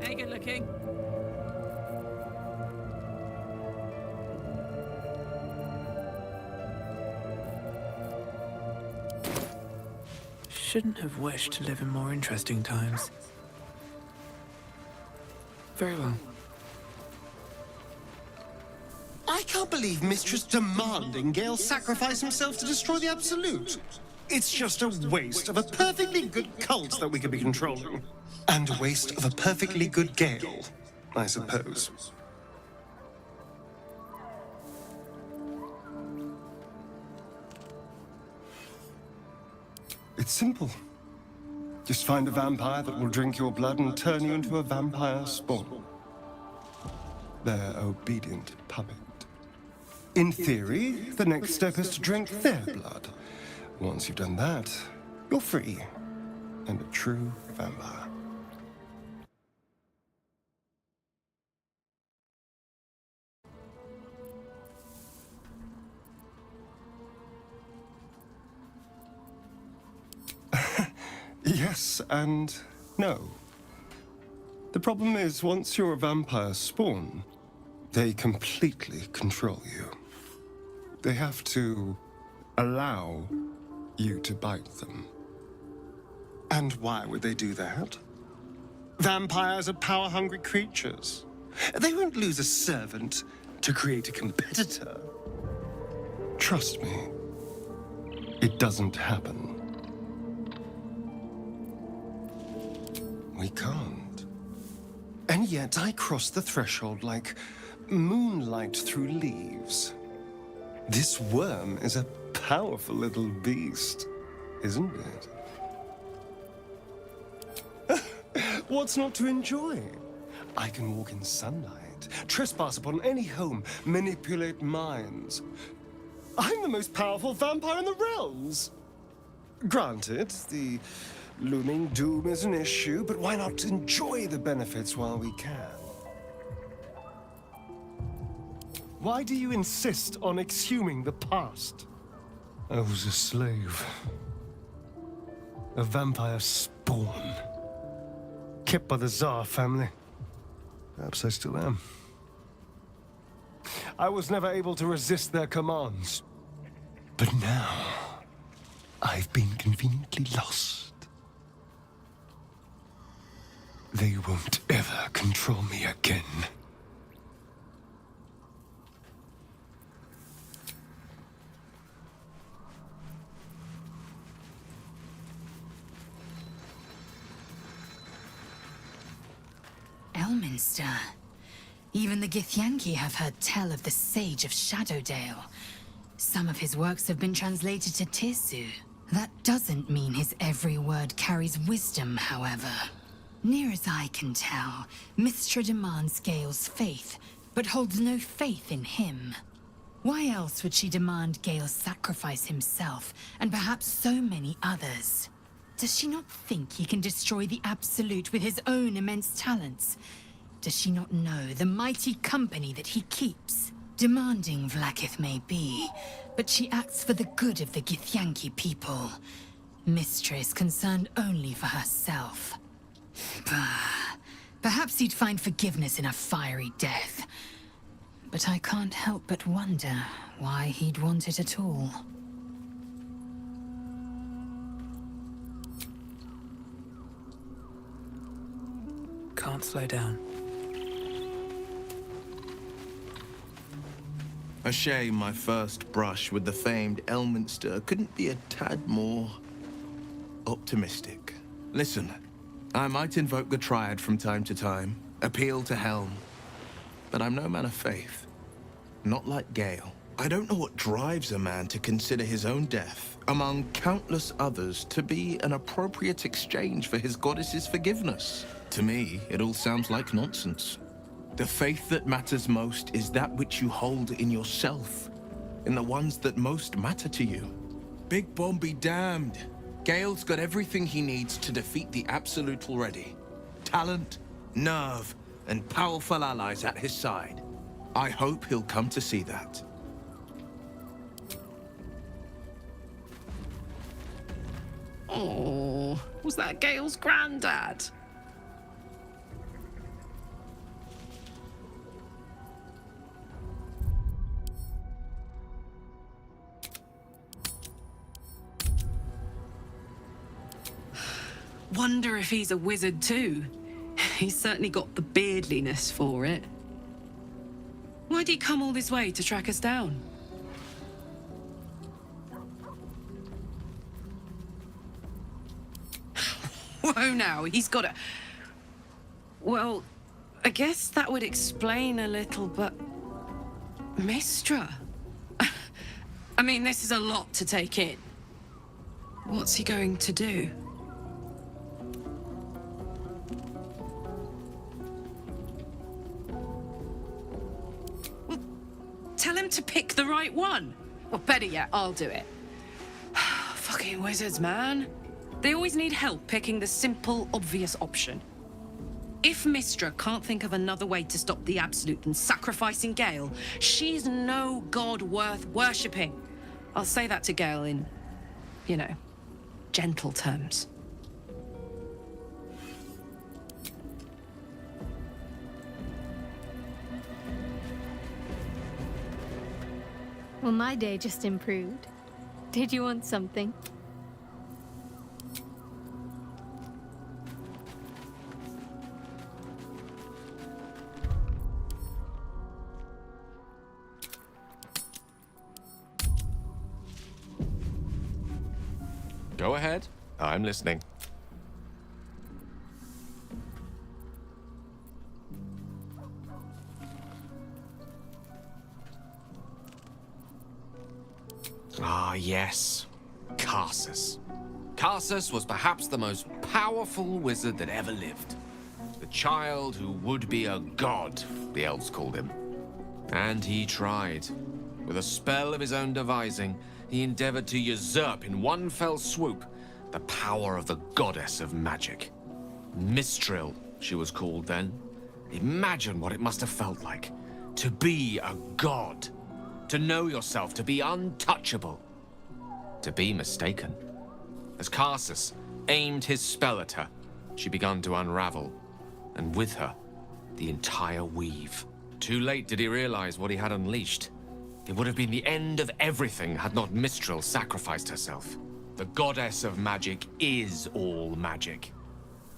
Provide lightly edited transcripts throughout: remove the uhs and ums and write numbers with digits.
Okay, good looking. Shouldn't have wished to live in more interesting times. Very well. I can't believe Mistress demanding Gale sacrifice himself to destroy the Absolute. It's just a waste of a perfectly good cult that we could be controlling. And a waste of a perfectly good Gale, I suppose. It's simple. Just find a vampire that will drink your blood and turn you into a vampire spawn. Their obedient puppet. In theory, the next step is to drink their blood. Once you've done that, you're free and a true vampire. Yes and no. The problem is, once you're a vampire spawn, they completely control you. They have to allow you to bite them. And why would they do that? Vampires are power-hungry creatures. They won't lose a servant to create a competitor. Trust me, it doesn't happen. We can't. And yet I cross the threshold like moonlight through leaves. This worm is a powerful little beast, isn't it? What's not to enjoy? I can walk in sunlight, trespass upon any home, manipulate minds. I'm the most powerful vampire in the realms. Granted, the looming doom is an issue, but why not enjoy the benefits while we can? Why do you insist on exhuming the past? I was a slave. A vampire spawn. Kept by the Tsar family. Perhaps I still am. I was never able to resist their commands. But now, I've been conveniently lost. They won't ever control me again. Elminster. Even the Githyanki have heard tell of the Sage of Shadowdale. Some of his works have been translated to Tirsu. That doesn't mean his every word carries wisdom, however. Near as I can tell, Mystra demands Gale's faith, but holds no faith in him. Why else would she demand Gale sacrifice himself, and perhaps so many others? Does she not think he can destroy the Absolute with his own immense talents? Does she not know the mighty company that he keeps? Demanding Vlaakith may be, but she acts for the good of the Githyanki people. Mystra is concerned only for herself. Perhaps he'd find forgiveness in a fiery death. But I can't help but wonder why he'd want it at all. Can't slow down. A shame my first brush with the famed Elminster couldn't be a tad more optimistic. Listen, I might invoke the Triad from time to time, appeal to Helm, but I'm no man of faith. Not like Gale. I don't know what drives a man to consider his own death, among countless others, to be an appropriate exchange for his goddess's forgiveness. To me, it all sounds like nonsense. The faith that matters most is that which you hold in yourself, in the ones that most matter to you. Big Bomb be damned. Gale's got everything he needs to defeat the Absolute already. Talent, nerve, and powerful allies at his side. I hope he'll come to see that. Oh, was that Gale's granddad? wonder if he's a wizard too. He's certainly got the beardliness for it. Why'd he come all this way to track us down? Whoa now, he's got a... Well, I guess that would explain a little, but... Mistra? I mean, this is a lot to take in. What's he going to do? Well, tell him to pick the right one. Or better yet, I'll do it. Fucking wizards, man. They always need help picking the simple, obvious option. If Mistra can't think of another way to stop the Absolute than sacrificing Gale, she's no god worth worshipping. I'll say that to Gale in, you know, gentle terms. Well, my day just improved. Did you want something? Go ahead. I'm listening. Ah, yes. Karsus. Karsus was perhaps the most powerful wizard that ever lived. The child who would be a god, the elves called him. And he tried. With a spell of his own devising, he endeavored to usurp in one fell swoop the power of the goddess of magic. Mistril, she was called then. Imagine what it must have felt like to be a god, to know yourself, to be untouchable, to be mistaken. As Karsus aimed his spell at her, she began to unravel, and with her, the entire weave. Too late did he realize what he had unleashed. It would have been the end of everything had not Mistril sacrificed herself. The goddess of magic is all magic.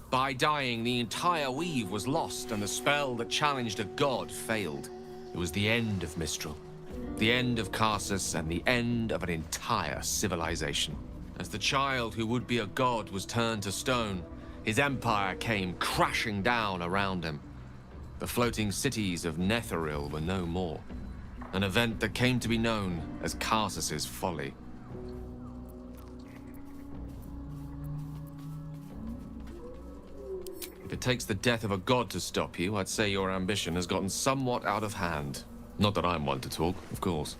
By dying, the entire weave was lost, and the spell that challenged a god failed. It was the end of Mistril, the end of Karsus, and the end of an entire civilization. As the child who would be a god was turned to stone, his empire came crashing down around him. The floating cities of Netheril were no more. An event that came to be known as Karsus's folly. If it takes the death of a god to stop you, I'd say your ambition has gotten somewhat out of hand. Not that I'm one to talk, of course.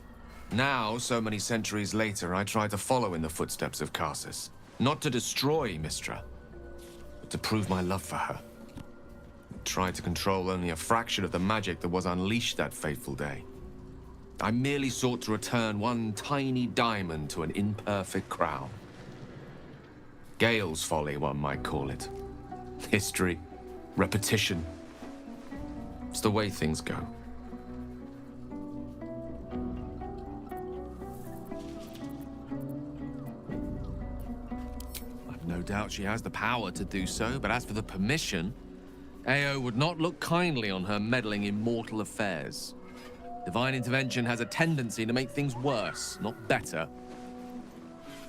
Now, so many centuries later, I try to follow in the footsteps of Karsus. Not to destroy Mistra, but to prove my love for her. I tried to control only a fraction of the magic that was unleashed that fateful day. I merely sought to return one tiny diamond to an imperfect crown. Gale's folly, one might call it. History, repetition. It's the way things go. I've no doubt she has the power to do so, but as for the permission, Ao would not look kindly on her meddling in mortal affairs. Divine intervention has a tendency to make things worse, not better.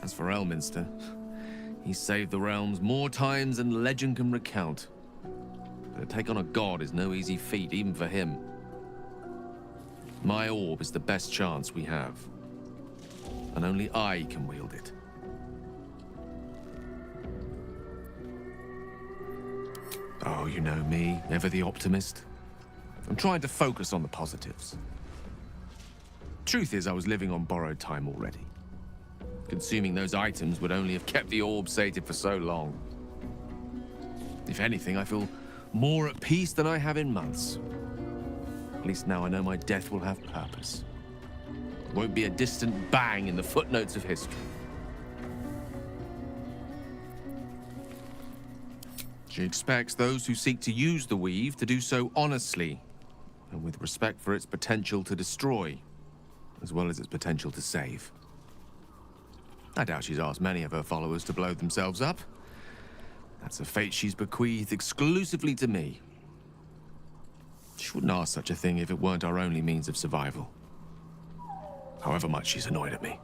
As for Elminster, he's saved the realms more times than legend can recount. But to take on a god is no easy feat, even for him. My orb is the best chance we have. And only I can wield it. Oh, you know me, ever the optimist. I'm trying to focus on the positives. Truth is, I was living on borrowed time already. Consuming those items would only have kept the orb sated for so long. If anything, I feel more at peace than I have in months. At least now I know my death will have purpose. It won't be a distant bang in the footnotes of history. She expects those who seek to use the weave to do so honestly, and with respect for its potential to destroy, as well as its potential to save. I doubt she's asked many of her followers to blow themselves up. That's a fate she's bequeathed exclusively to me. She wouldn't ask such a thing if it weren't our only means of survival. However much she's annoyed at me.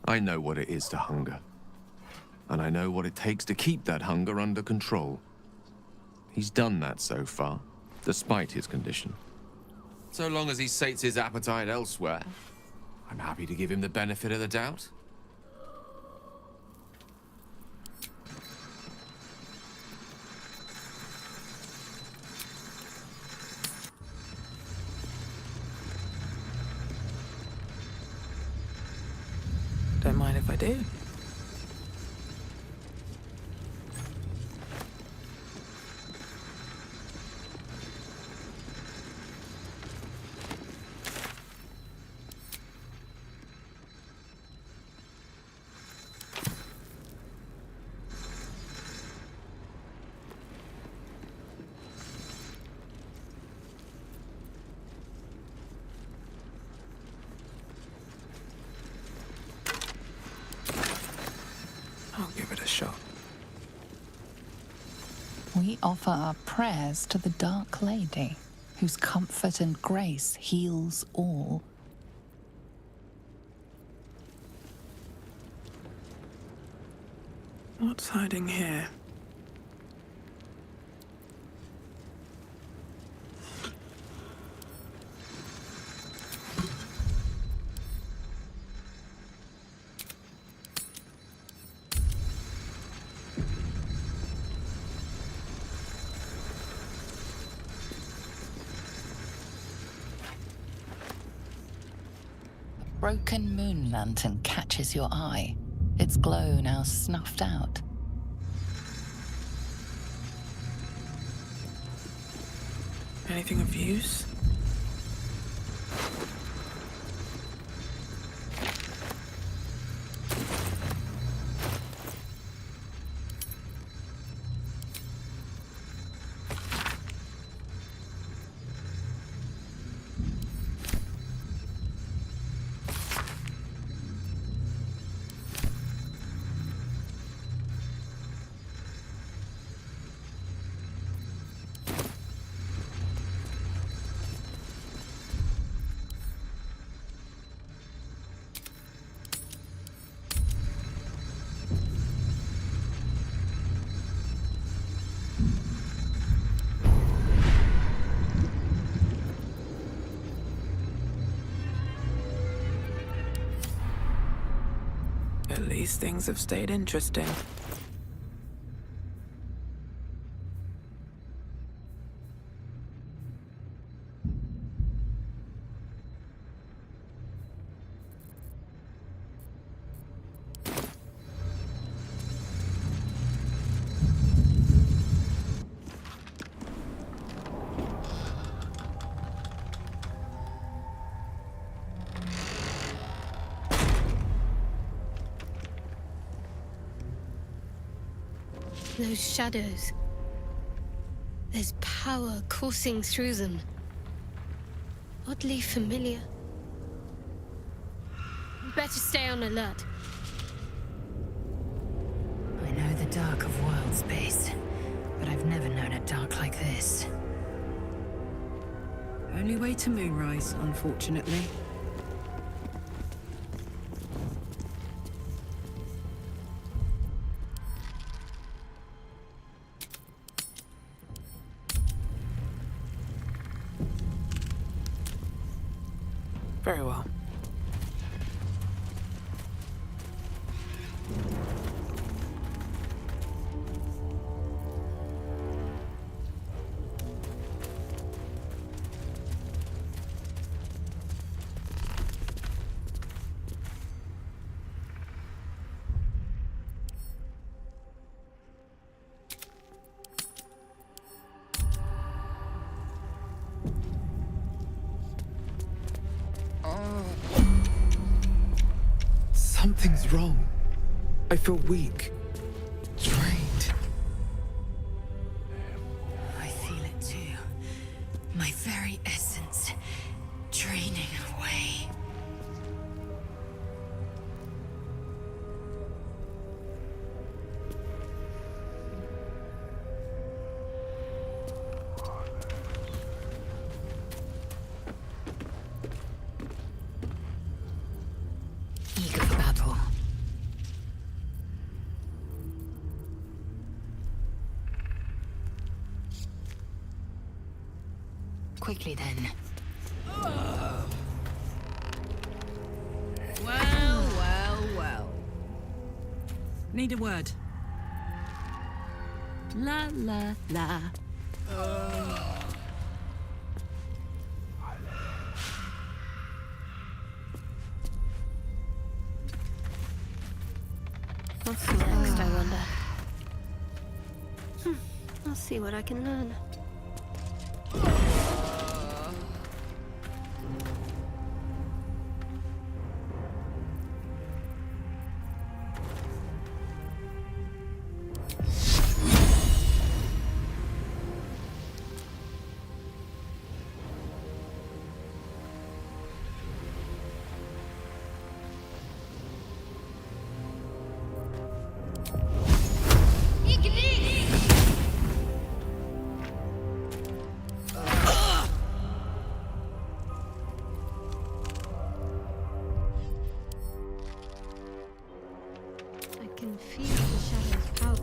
I know what it is to hunger. And I know what it takes to keep that hunger under control. He's done that so far, despite his condition. So long as he sates his appetite elsewhere, I'm happy to give him the benefit of the doubt. Don't mind if I do. I'll give it a shot. We offer our prayers to the Dark Lady, whose comfort and grace heals all. What's hiding here? Broken moon lantern catches your eye, its glow now snuffed out. Anything of use? At least things have stayed interesting. Those shadows. There's power coursing through them. Oddly familiar. Better stay on alert. I know the dark of world space, but I've never known it dark like this. Only way to Moonrise, unfortunately. Very well. Something's wrong. I feel weak. Drained. I feel it too. My very essence draining away. quickly then. Well. Need a word. La la la. What's next, I wonder? I'll see what I can learn. I can feel the shadow's power.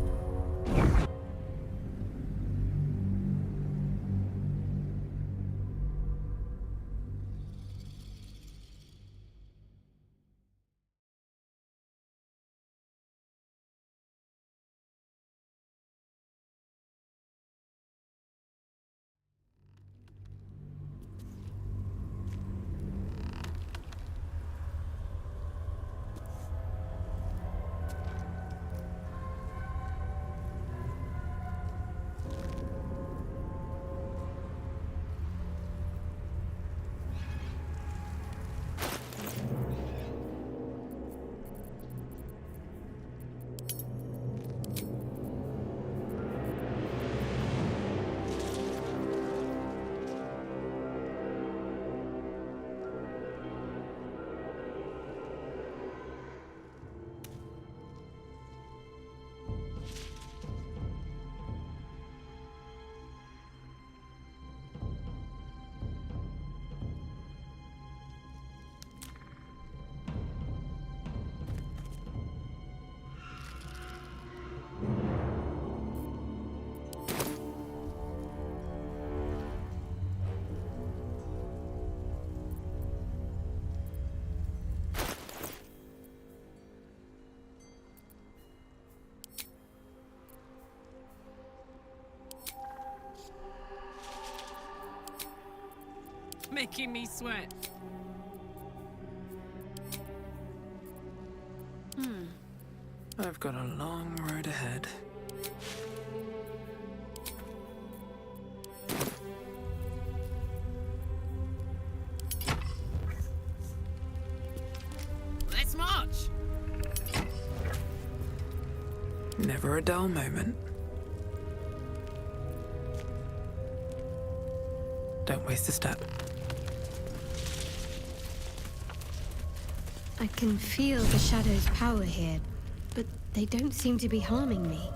Making me sweat. I've got a long road ahead. Let's march. Never a dull moment. Don't waste a step. I can feel the shadow's power here, but they don't seem to be harming me.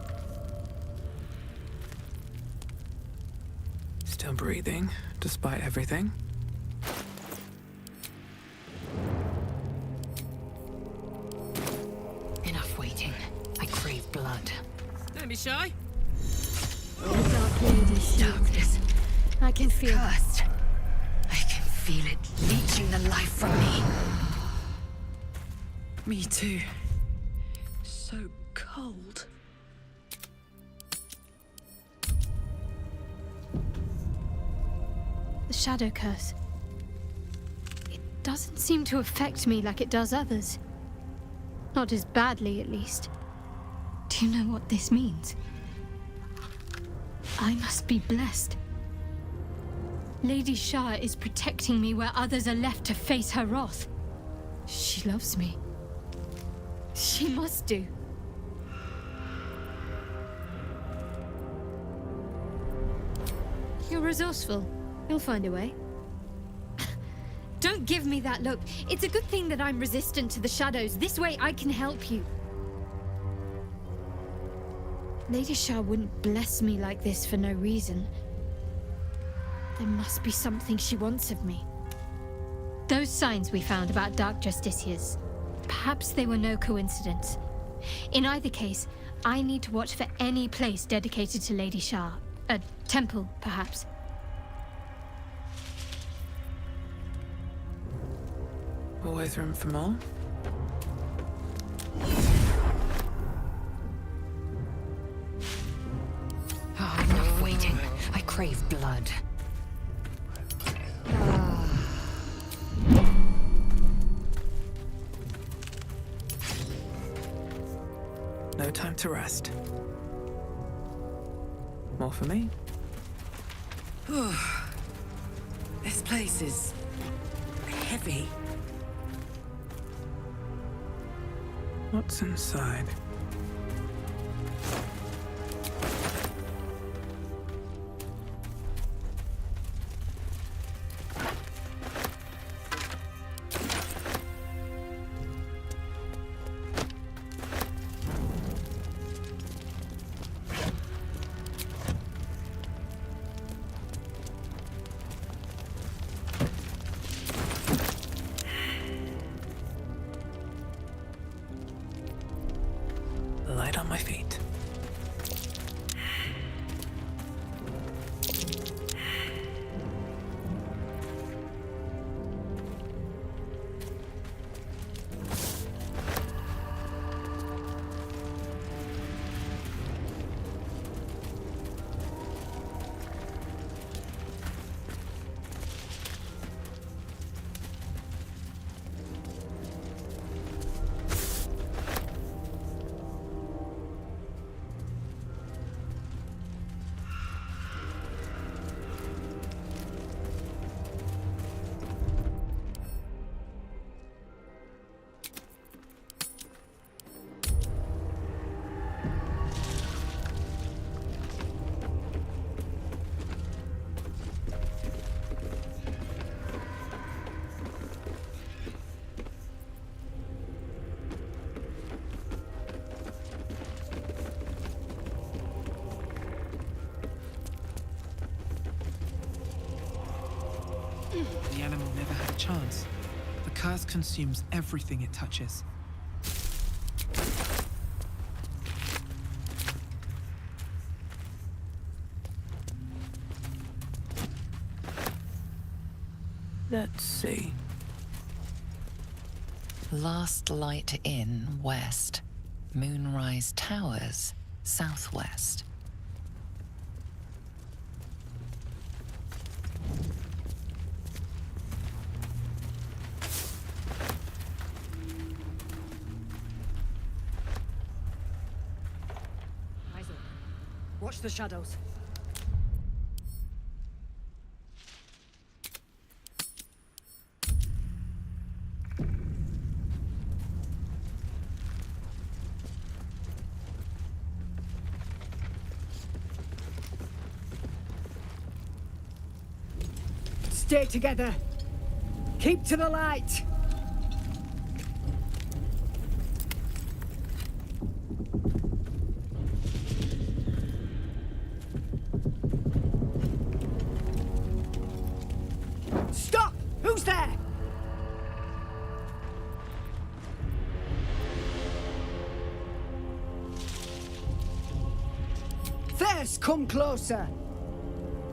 Still breathing, despite everything. Enough waiting. I crave blood. Don't be shy. The Dark Lady seals Darkness. I can feel it. Cursed. I can feel it leeching the life from me. Me too. So cold. The shadow curse. It doesn't seem to affect me like it does others. Not as badly, at least. Do you know what this means? I must be blessed. Lady Shah is protecting me where others are left to face her wrath. She loves me. She must do. You're resourceful. You'll find a way. Don't give me that look. It's a good thing that I'm resistant to the shadows. This way I can help you. Lady Shah wouldn't bless me like this for no reason. There must be something she wants of me. Those signs we found about Dark Justiciars, perhaps they were no coincidence. In either case, I need to watch for any place dedicated to Lady Shah. A temple, perhaps. Always room for more. Oh, enough waiting. I crave blood. No time to rest. More for me. This place is heavy. What's inside? Light on my feet. The animal never had a chance. The curse consumes everything it touches. Let's see. Last Light Inn, west. Moonrise Towers, southwest. Watch the shadows. Stay together. Keep to the light. Stop! Who's there? First, come closer.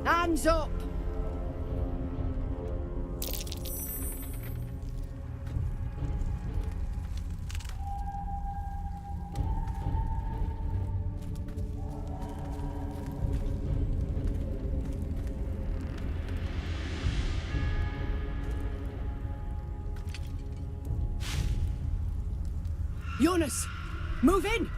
Hands up. Jonas, move in!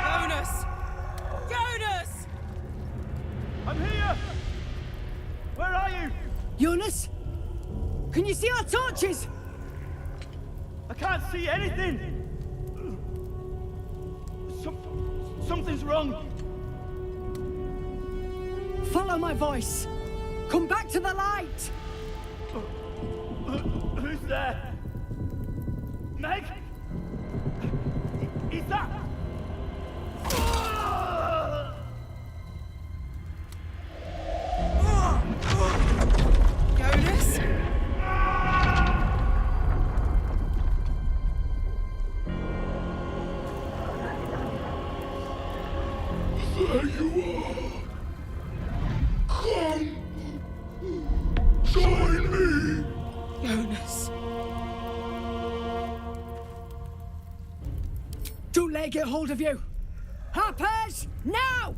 Jonas! Jonas! I'm here! Where are you? Jonas? Can you see our torches? I can't see anything! Something's wrong! Follow my voice. Come back to the light. Who's there? Meg? Is that... Jonas? There you are. Come. Join me. Jonas. Don't let it get hold of you. Harpers, now!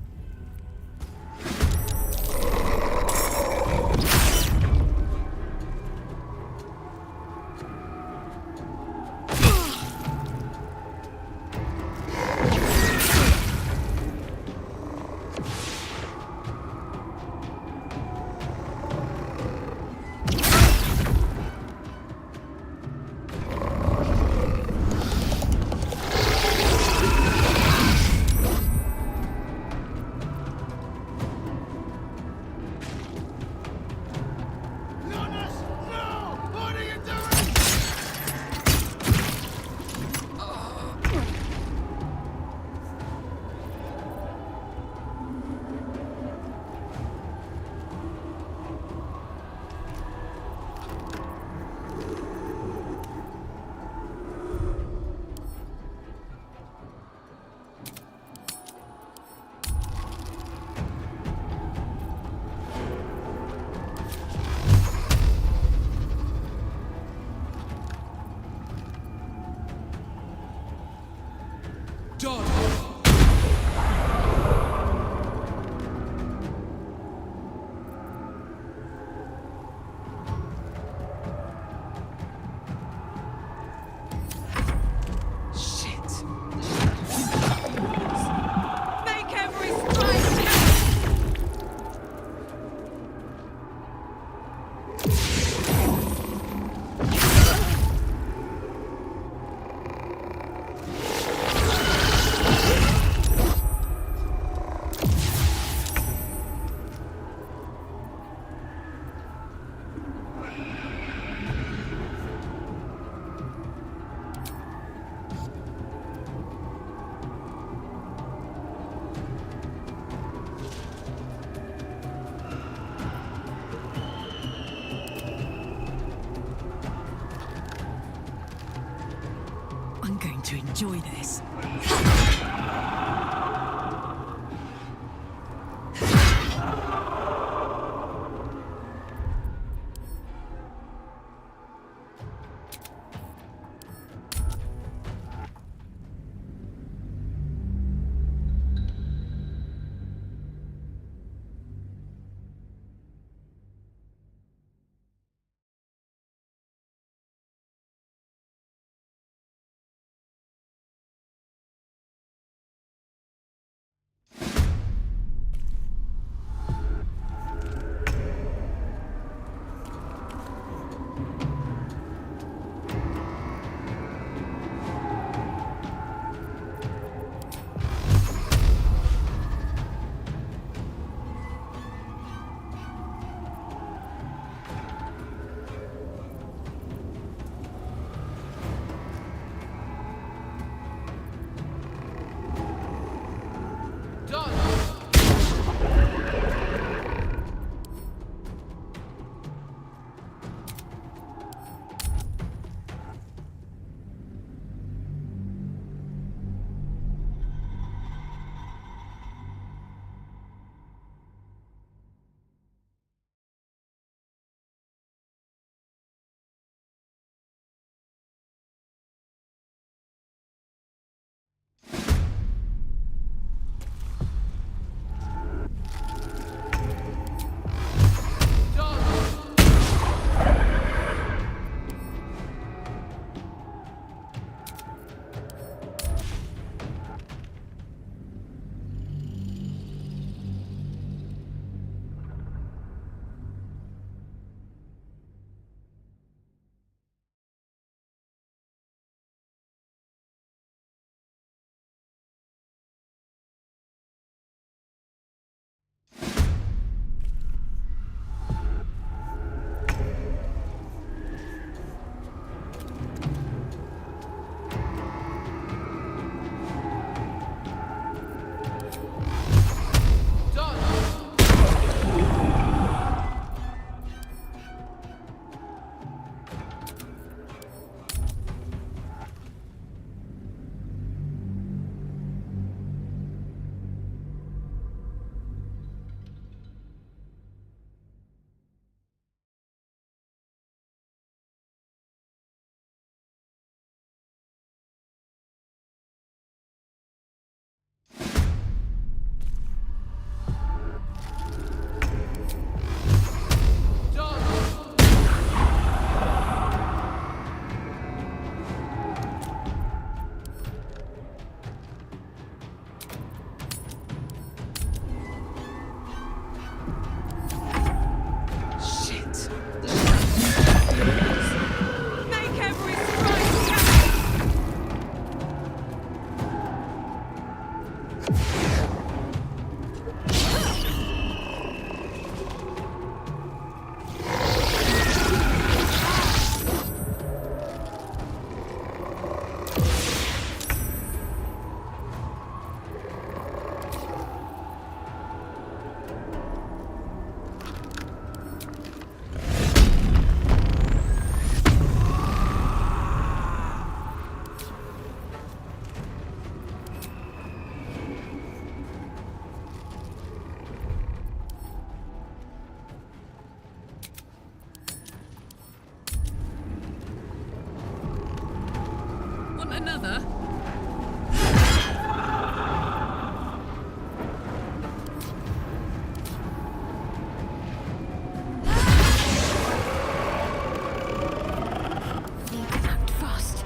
I'm going to enjoy this. another? Act fast.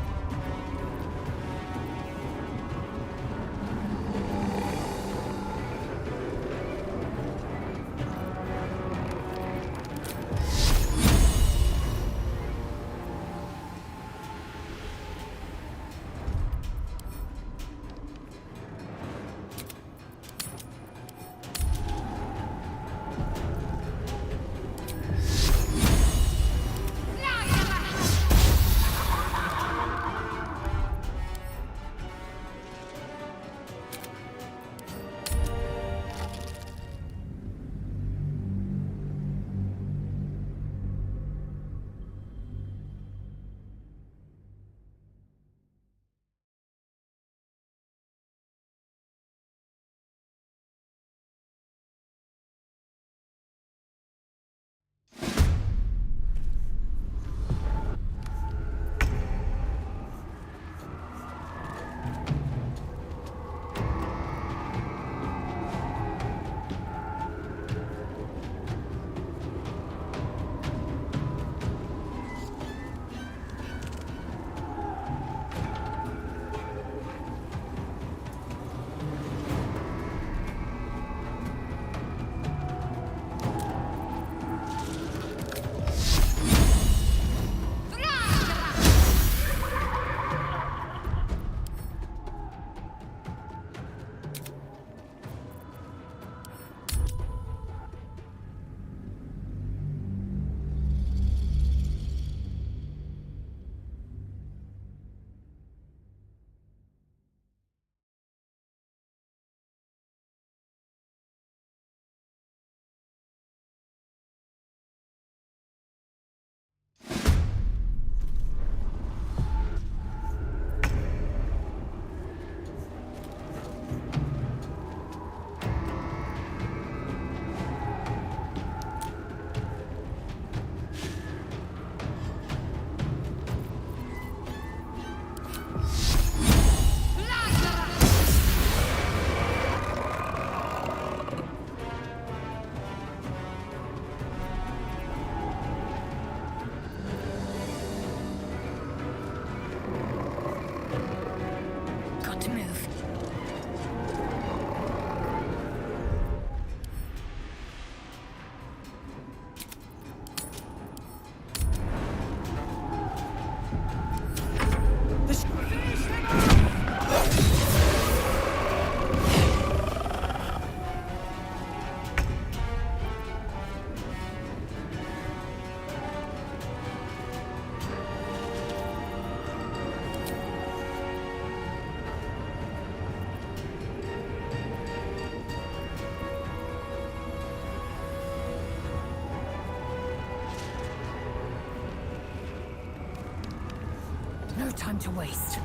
Got to move. No time to waste.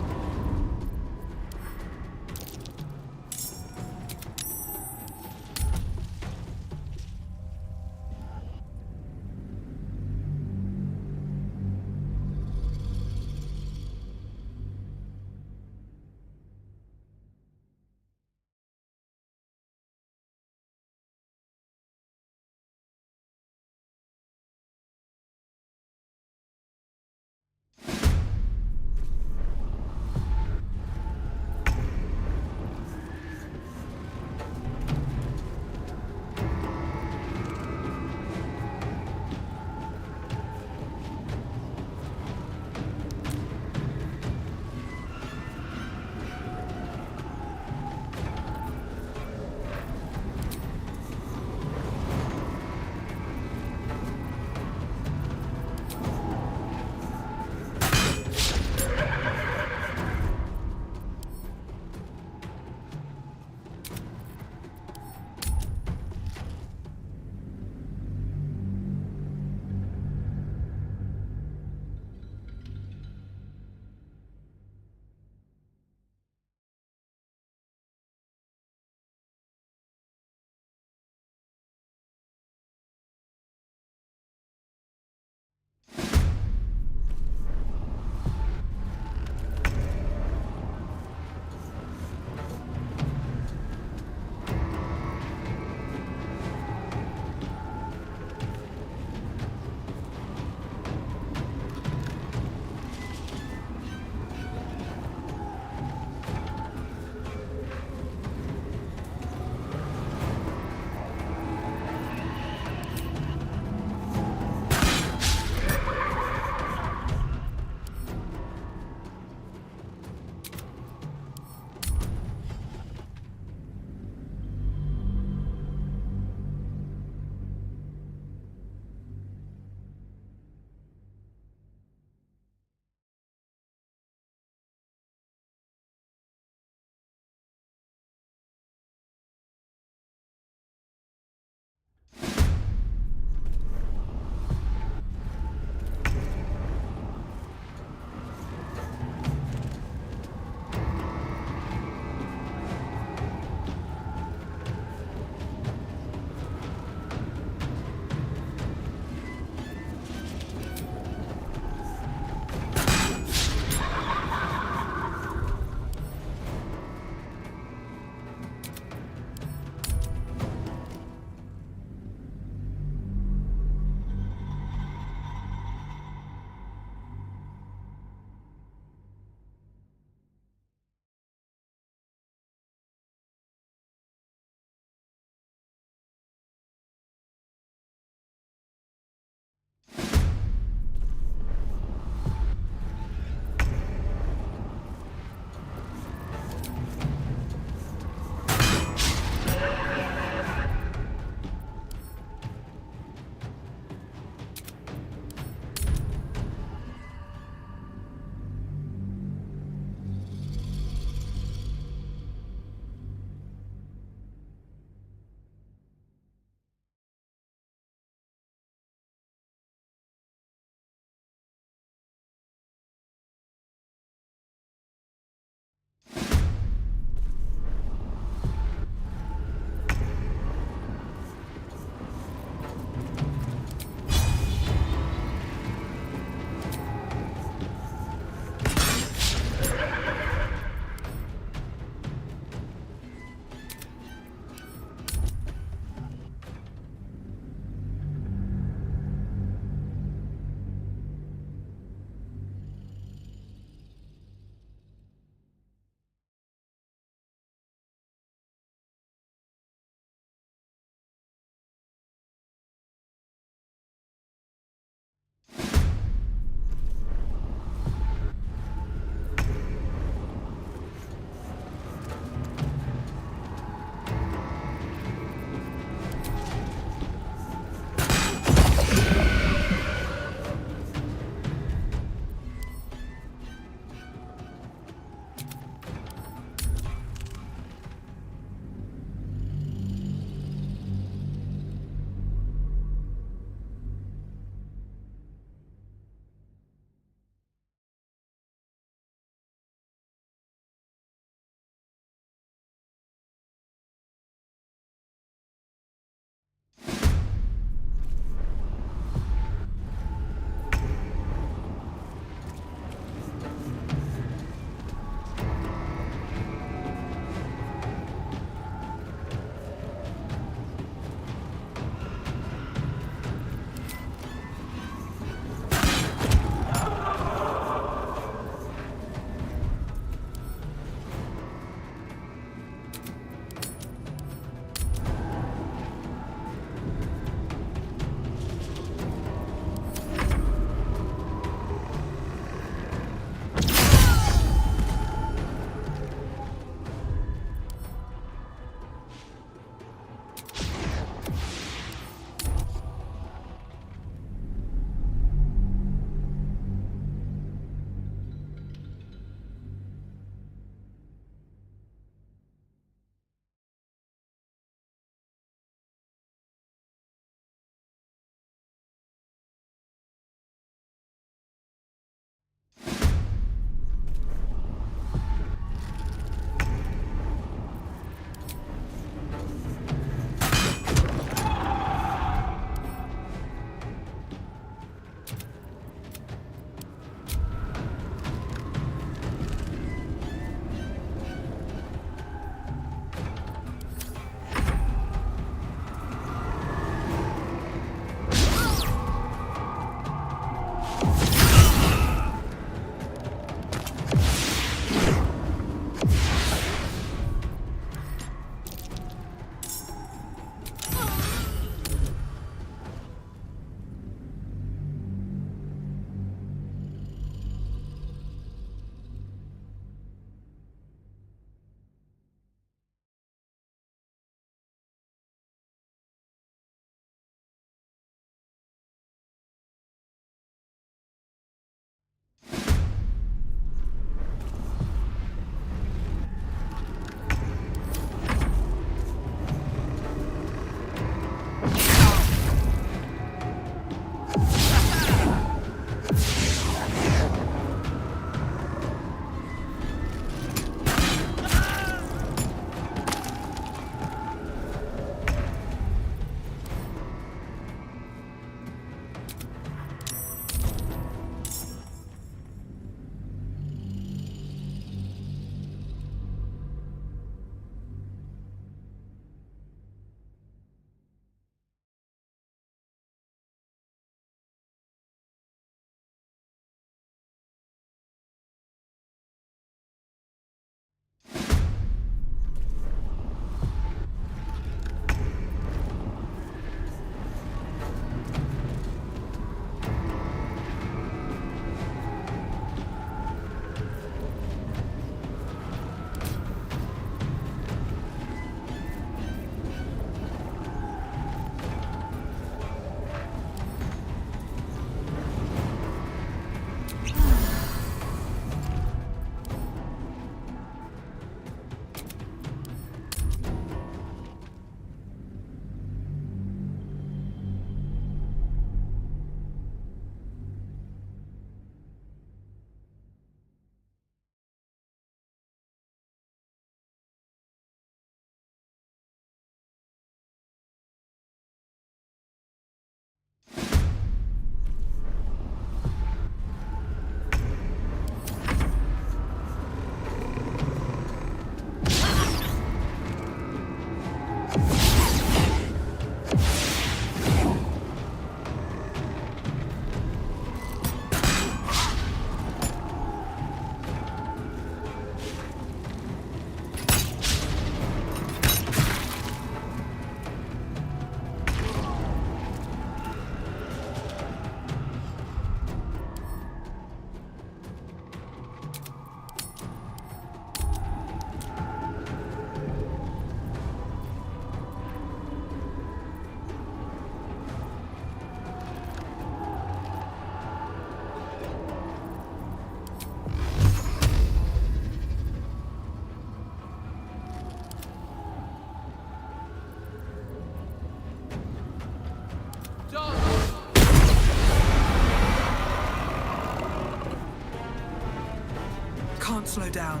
can't slow down.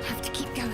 Have to keep going.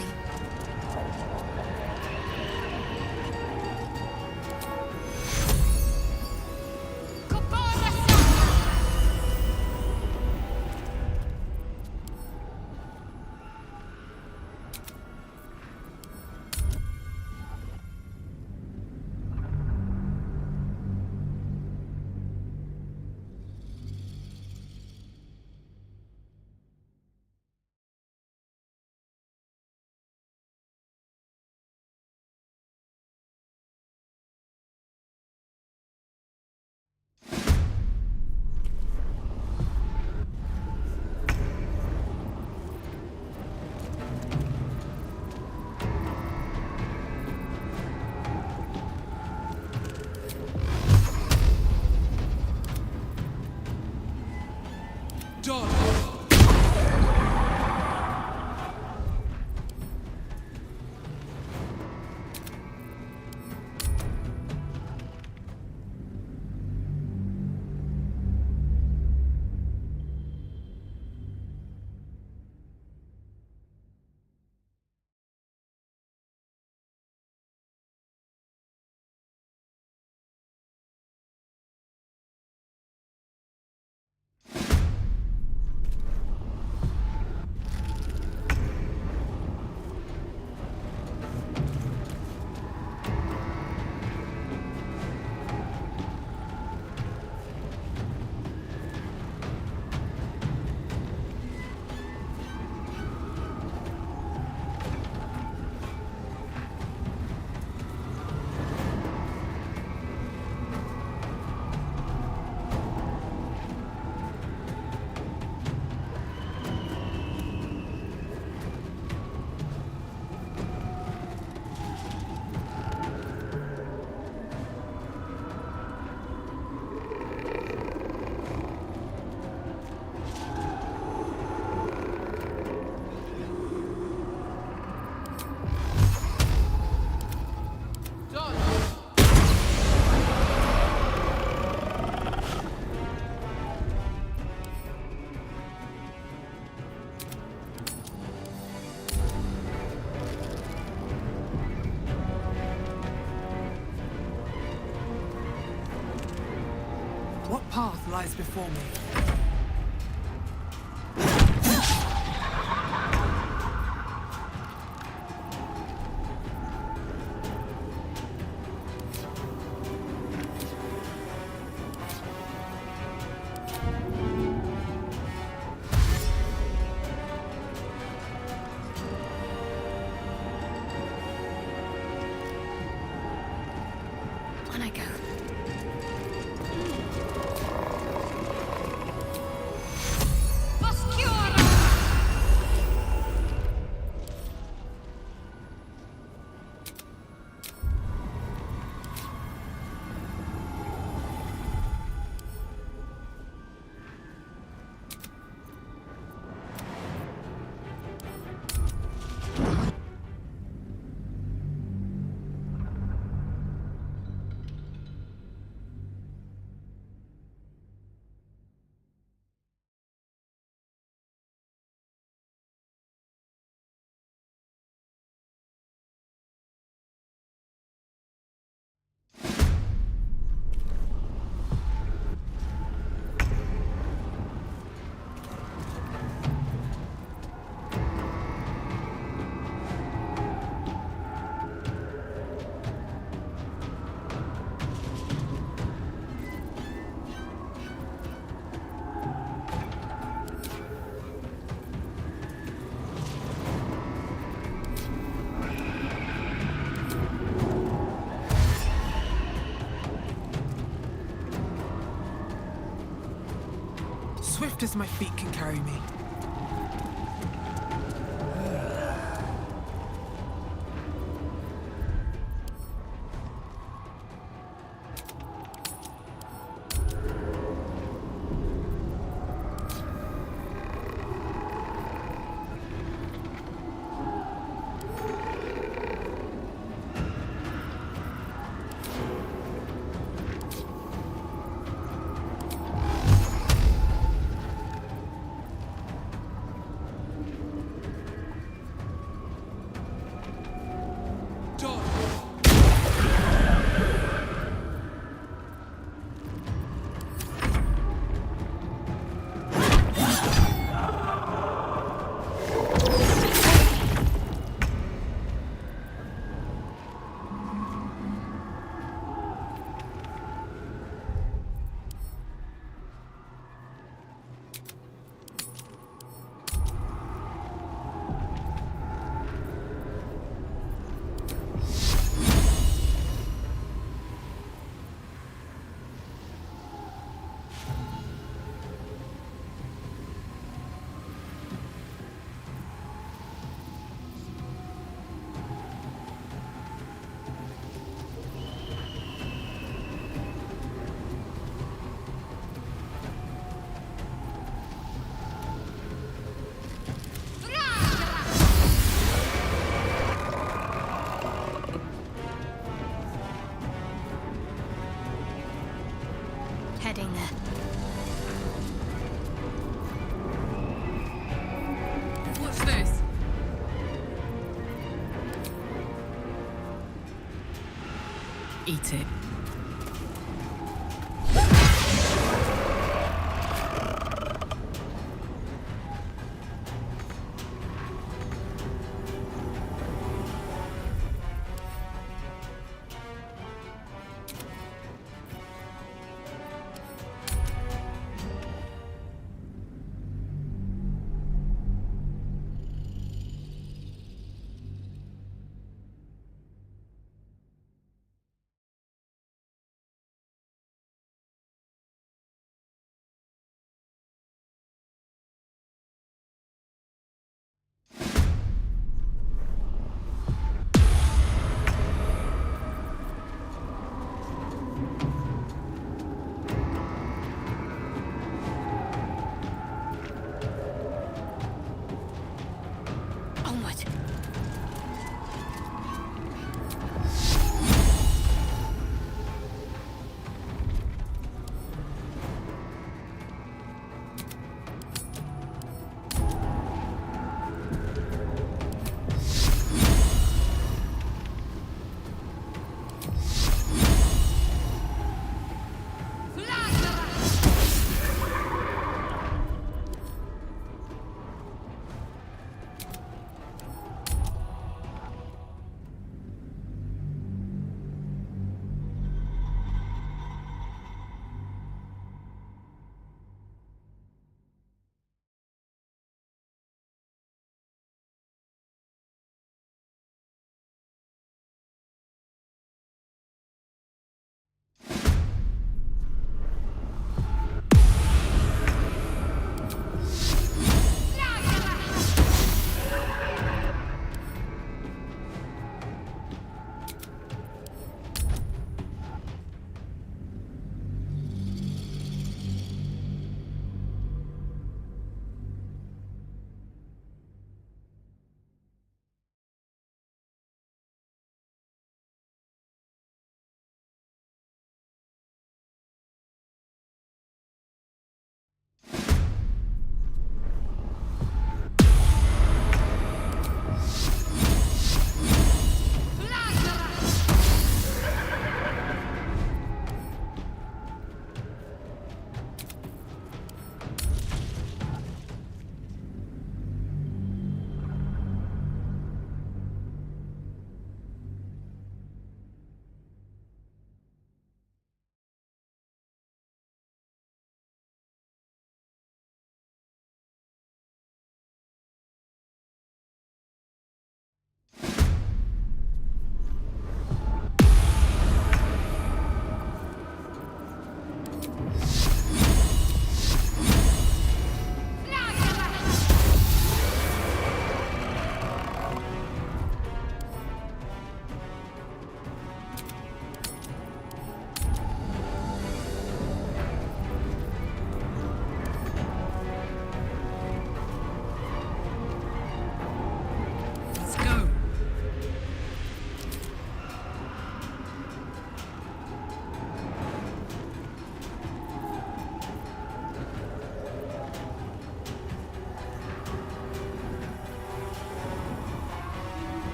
What path lies before me? On I go. swift as my feet can carry me. Heading there. What's this? Eat it.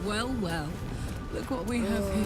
Well, well. Look what we have here.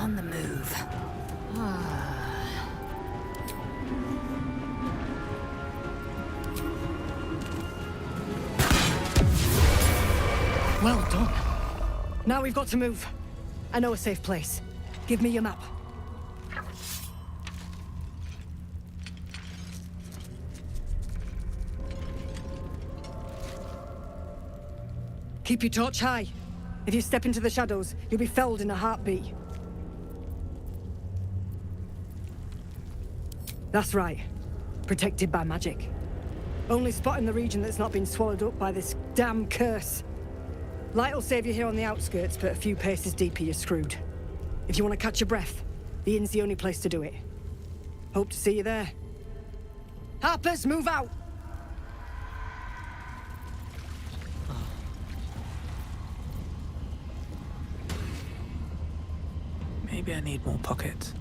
On the move. Well done. Now we've got to move. I know a safe place. Give me your map. Keep your torch high. If you step into the shadows, you'll be felled in a heartbeat. That's right. Protected by magic. Only spot in the region that's not been swallowed up by this damn curse. Light will save you here on the outskirts, but a few paces deeper you're screwed. If you want to catch your breath, the inn's the only place to do it. Hope to see you there. Harpers, move out! Maybe I need more pockets.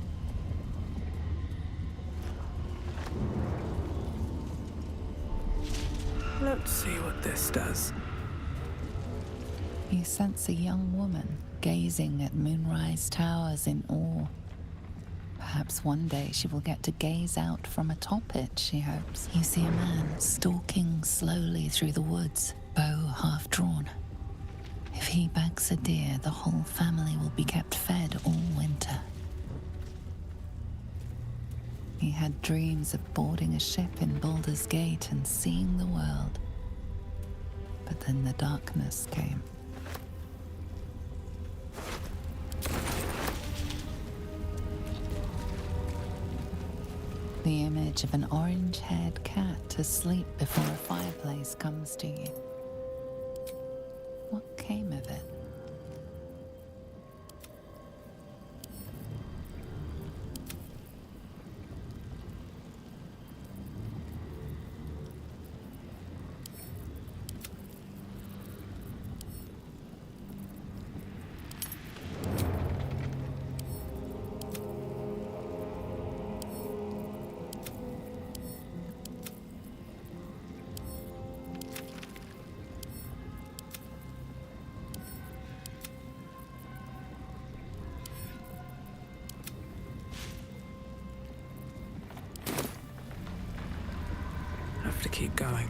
Let's see what this does. You sense a young woman gazing at Moonrise Towers in awe. Perhaps one day she will get to gaze out from atop it, she hopes. You see a man stalking slowly through the woods, bow half drawn. If he bags a deer, the whole family will be kept fed all winter. He had dreams of boarding a ship in Baldur's Gate and seeing the world. But then the darkness came. The image of an orange-haired cat asleep before a fireplace comes to you. What came of it? Have to keep going.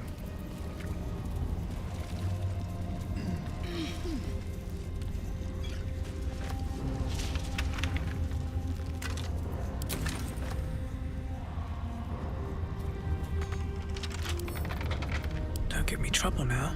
Don't give me trouble now.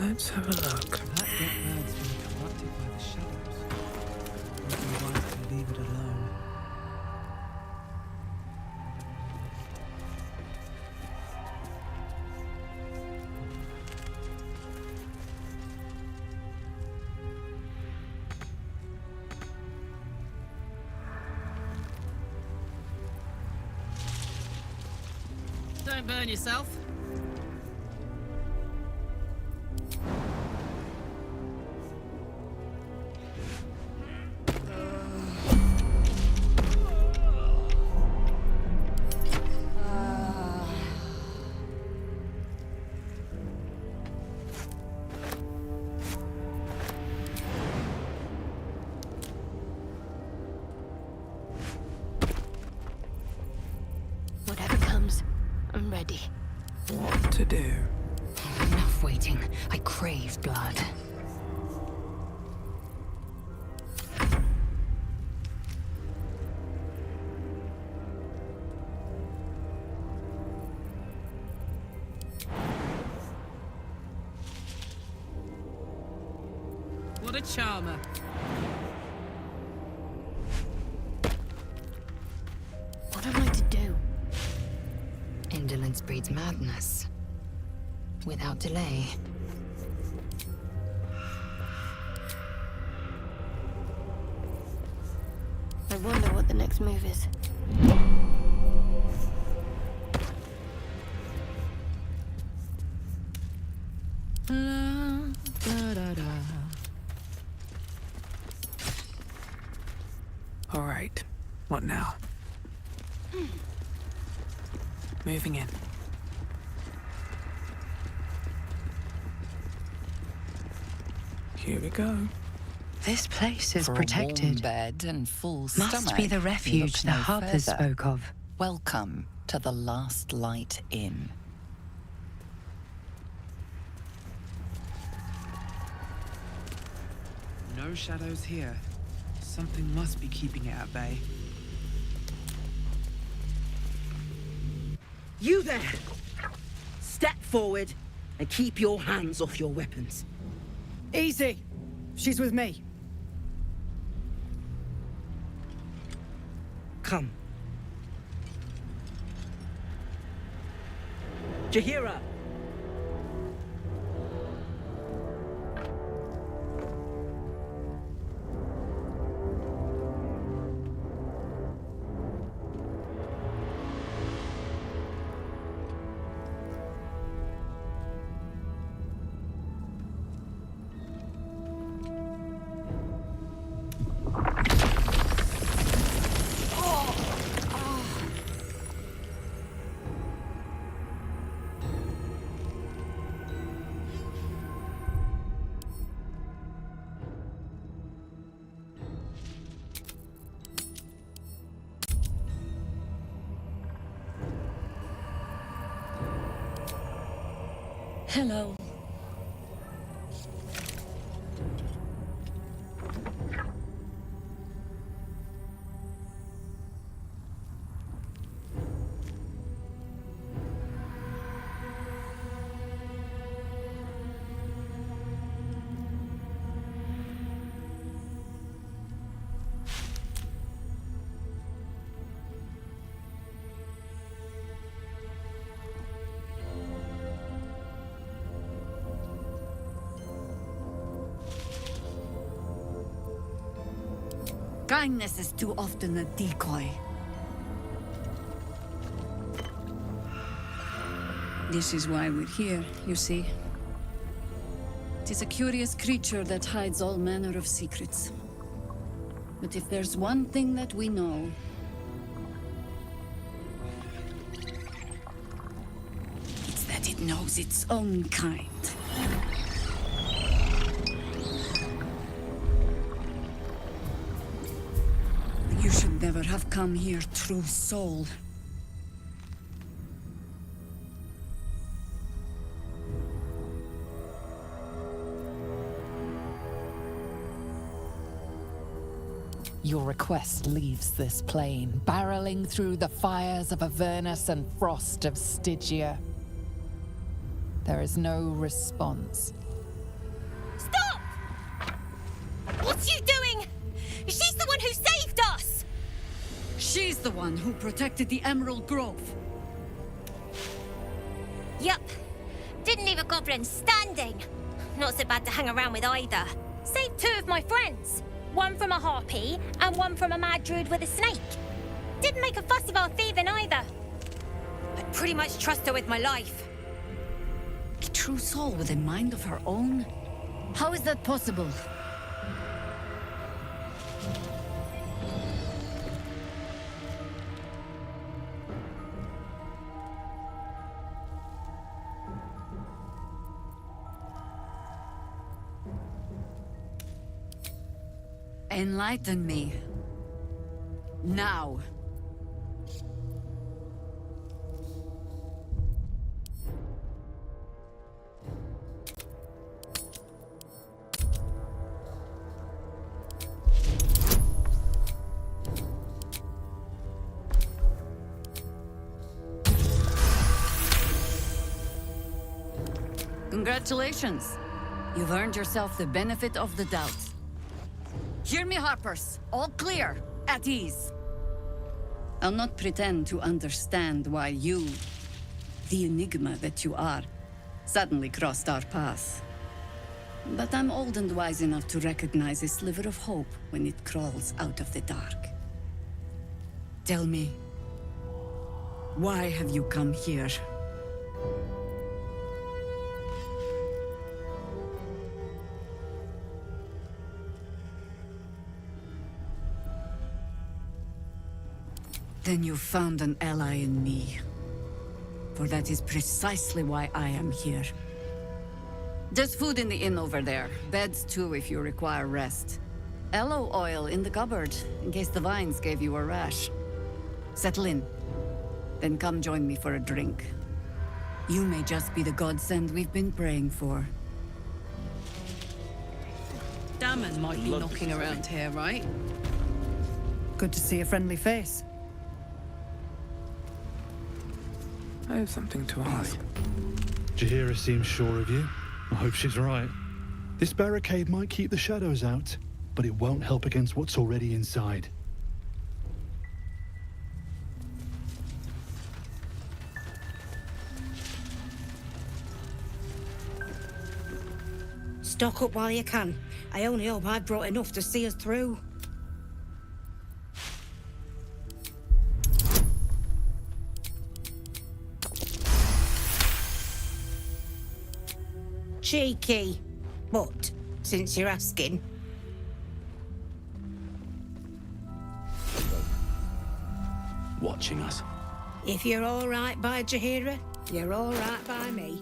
Let's have a look. That dead bird's gonna come up protected by the shadows. Would be wise to leave it alone. Don't burn yourself. Whatever comes, I'm ready. What to do? Enough waiting. I crave blood. What a charmer. What am I to do? Indolence breeds madness. Without delay. I wonder what the next move is. All right. What now? Moving in. Here we go. This place is For a protected. warm bed and full Must stomach, be the look refuge the no Harpers further. spoke of. Welcome to the Last Light Inn. No shadows here. Something must be keeping it at bay. You there! Step forward and keep your hands off your weapons. Easy. She's with me. Come. Jahira! Hello. Kindness is too often a decoy. This is why we're here, you see. It is a curious creature that hides all manner of secrets. But if there's one thing that we know, it's that it knows its own kind. You should never have come here, true soul. Your request leaves this plane, barreling through the fires of Avernus and frost of Stygia. There is no response. Stop! What's you doing? She's the one who saved us! She's the one who protected the Emerald Grove. Yup. Didn't leave a goblin standing. Not so bad to hang around with either. Saved 2 of my friends. One from a harpy, and one from a mad druid with a snake. Didn't make a fuss about thieving either. I'd pretty much trust her with my life. A true soul with a mind of her own? How is that possible? Enlighten me. Now. Congratulations. You've earned yourself the benefit of the doubt. Hear me, Harpers. All clear. At ease. I'll not pretend to understand why you, the enigma that you are, suddenly crossed our path. But I'm old and wise enough to recognize a sliver of hope when it crawls out of the dark. Tell me, why have you come here? Then you found an ally in me. For that is precisely why I am here. There's food in the inn over there. Beds too if you require rest. Aloe oil in the cupboard, in case the vines gave you a rash. Settle in. Then come join me for a drink. You may just be the godsend we've been praying for. Damon might be knocking around here, right? Good to see a friendly face. I have something to ask. Jaheira seems sure of you. I hope she's right. This barricade might keep the shadows out, but it won't help against what's already inside. Stock up while you can. I only hope I've brought enough to see us through. Cheeky. But, since you're asking... Watching us. If you're all right by Jaheira, you're all right by me.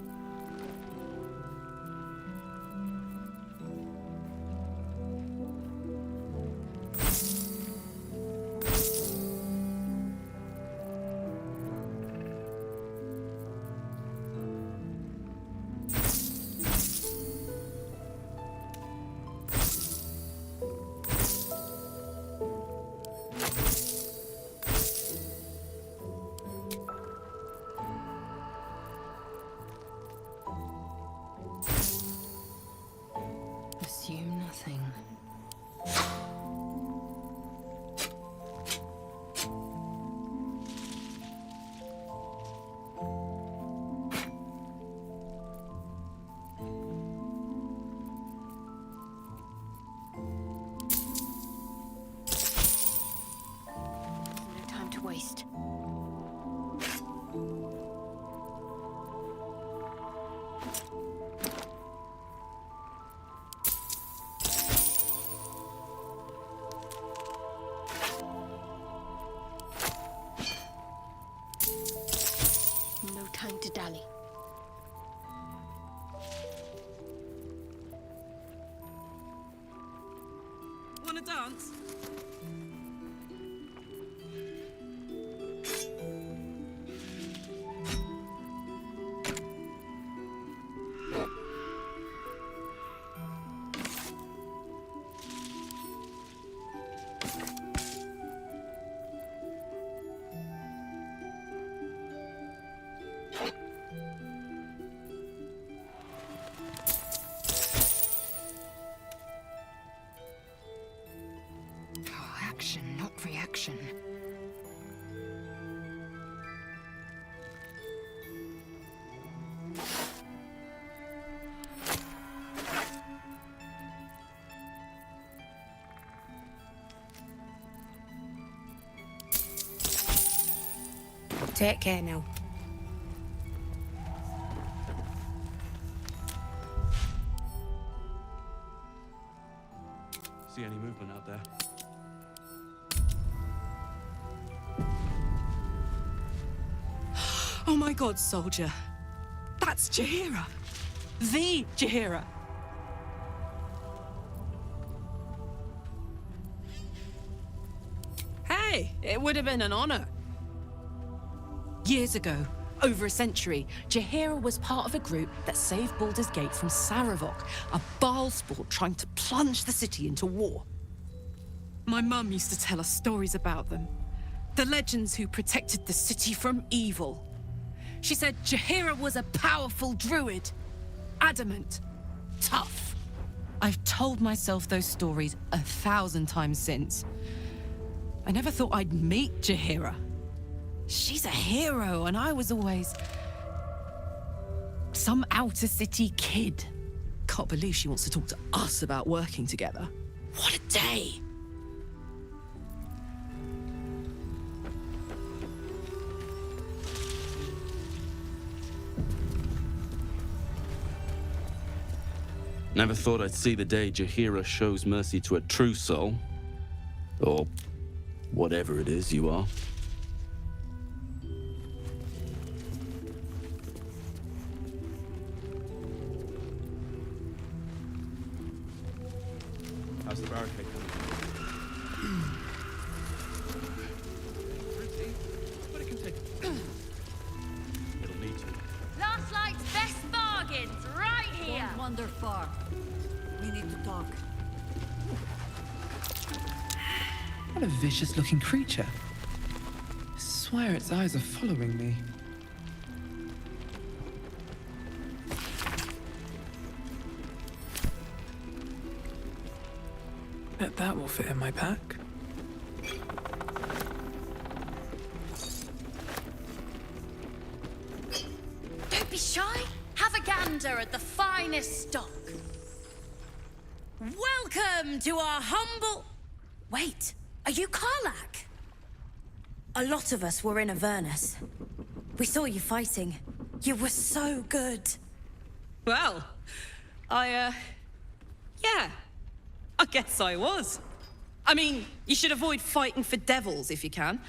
Assume nothing. No time to waste. No time to dally. Wanna dance? Take care now. See any movement out there? Oh my god, soldier. That's Jaheira. The Jaheira. Hey, it would have been an honor. Years ago, over a century, Jaheira was part of a group that saved Baldur's Gate from Saravok, a Baalsport trying to plunge the city into war. My mum used to tell us stories about them. The legends who protected the city from evil. She said Jaheira was a powerful druid. Adamant. Tough. I've told myself those stories 1,000 times since. I never thought I'd meet Jaheira. She's a hero, and I was always some outer city kid. Can't believe she wants to talk to us about working together. What a day! Never thought I'd see the day Jaheira shows mercy to a true soul. Or whatever it is you are. How's the barricade coming? But it can take... It'll need to. Last night's best bargains, right here! Don't wander far. We need to talk. What a vicious-looking creature. I swear its eyes are following me. Bet that will fit in my pack. Don't be shy. Have a gander at the finest stock. Welcome to our humble... Wait, are you Karlach? A lot of us were in Avernus. We saw you fighting. You were so good. Well, yeah, I guess I was. I mean, you should avoid fighting for devils if you can.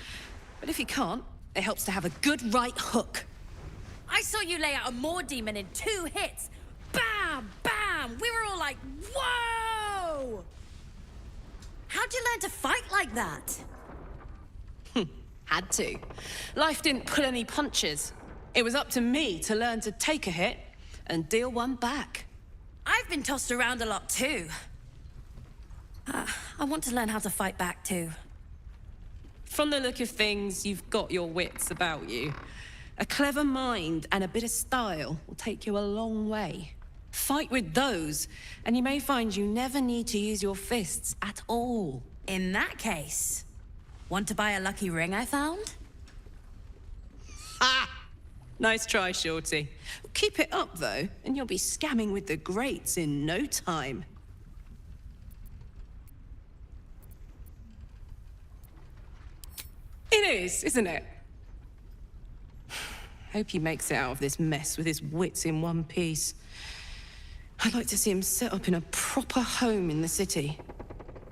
But if you can't, it helps to have a good right hook. I saw you lay out a Moor demon in 2 hits. Bam! Bam! We were all like, whoa! How'd you learn to fight like that? Had to. Life didn't pull any punches. It was up to me to learn to take a hit and deal one back. I've been tossed around a lot too. I want to learn how to fight back too. From the look of things, you've got your wits about you. A clever mind and a bit of style will take you a long way. Fight with those, and you may find you never need to use your fists at all. In that case, want to buy a lucky ring I found? Ha! Nice try, Shorty. Keep it up, though, and you'll be scamming with the greats in no time. It is, isn't it? Hope he makes it out of this mess with his wits in one piece. I'd like to see him set up in a proper home in the city.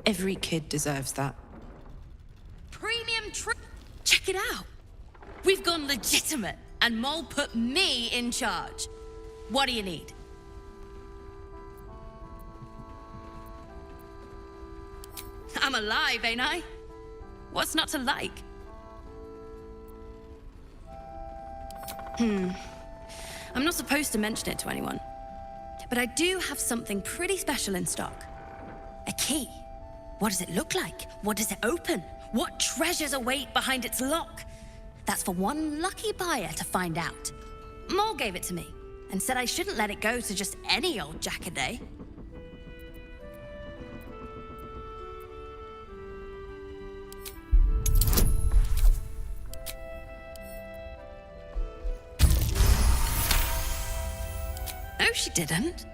Every kid deserves that. Premium trip. Check it out. We've gone legitimate, and Mole put me in charge. What do you need? I'm alive, ain't I? What's not to like? I'm not supposed to mention it to anyone, but I do have something pretty special in stock. A key. What does it look like? What does it open? What treasures await behind its lock? That's for one lucky buyer to find out. Mole gave it to me and said I shouldn't let it go to just any old jackaday. No, she didn't.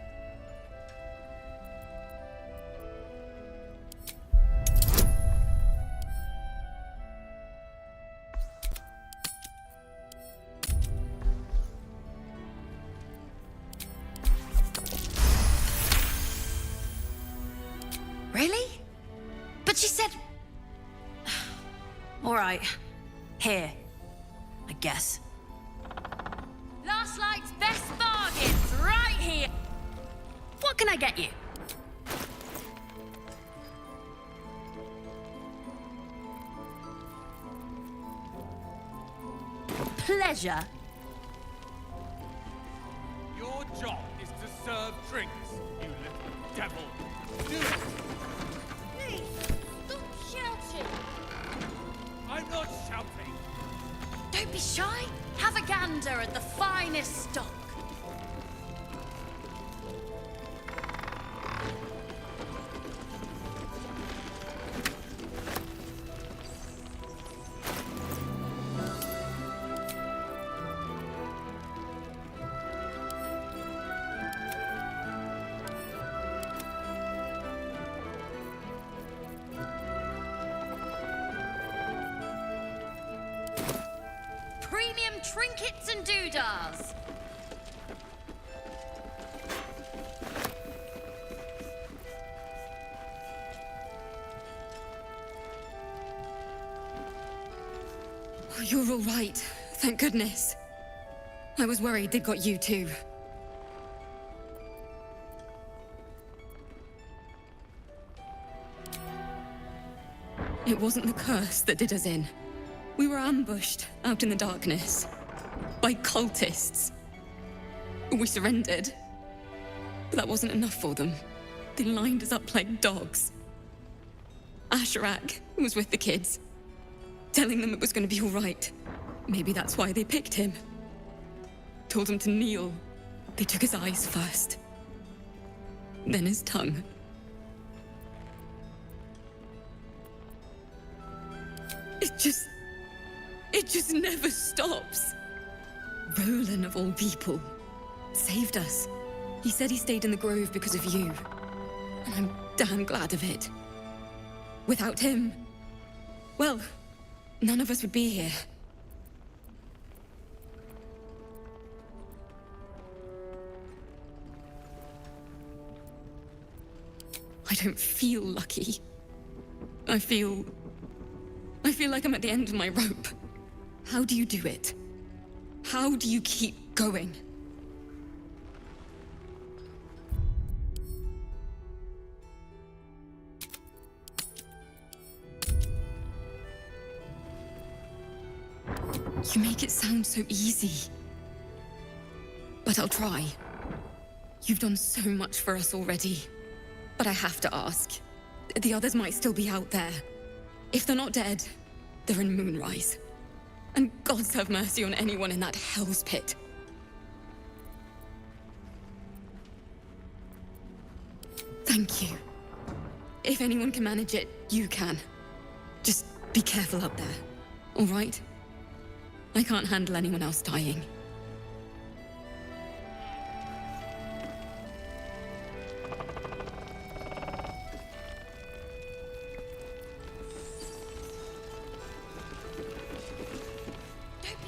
All right. Here. I guess. Last Light's best bargains, right here. What can I get you? Pleasure. Your job is to serve drinks, you little devil. Do it! Please, stop shouting. I'm not shouting. Don't be shy. Have a gander at the finest stock. Premium trinkets and doodahs. Oh, you're all right. Thank goodness. I was worried they'd got you too. It wasn't the curse that did us in. We were ambushed out in the darkness by cultists. We surrendered, but that wasn't enough for them. They lined us up like dogs. Asherak was with the kids, telling them it was going to be all right. Maybe that's why they picked him. Told him to kneel. They took his eyes first, then his tongue. It just never stops. Roland, of all people, saved us. He said he stayed in the grove because of you. And I'm damn glad of it. Without him, well, none of us would be here. I don't feel lucky. I feel like I'm at the end of my rope. How do you do it? How do you keep going? You make it sound so easy. But I'll try. You've done so much for us already. But I have to ask. The others might still be out there. If they're not dead, they're in Moonrise. And gods have mercy on anyone in that hell's pit. Thank you. If anyone can manage it, you can. Just be careful up there, all right? I can't handle anyone else dying.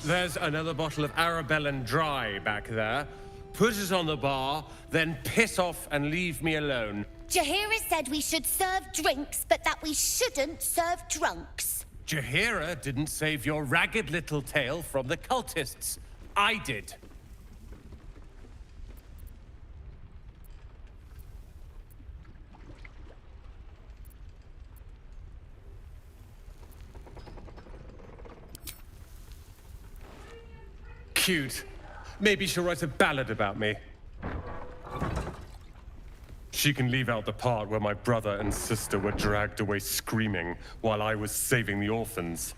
There's another bottle of Arabellan Dry back there. Put it on the bar, then piss off and leave me alone. Jaheira said we should serve drinks, but that we shouldn't serve drunks. Jaheira didn't save your ragged little tail from the cultists. I did. Cute. Maybe she'll write a ballad about me. She can leave out the part where my brother and sister were dragged away screaming while I was saving the orphans.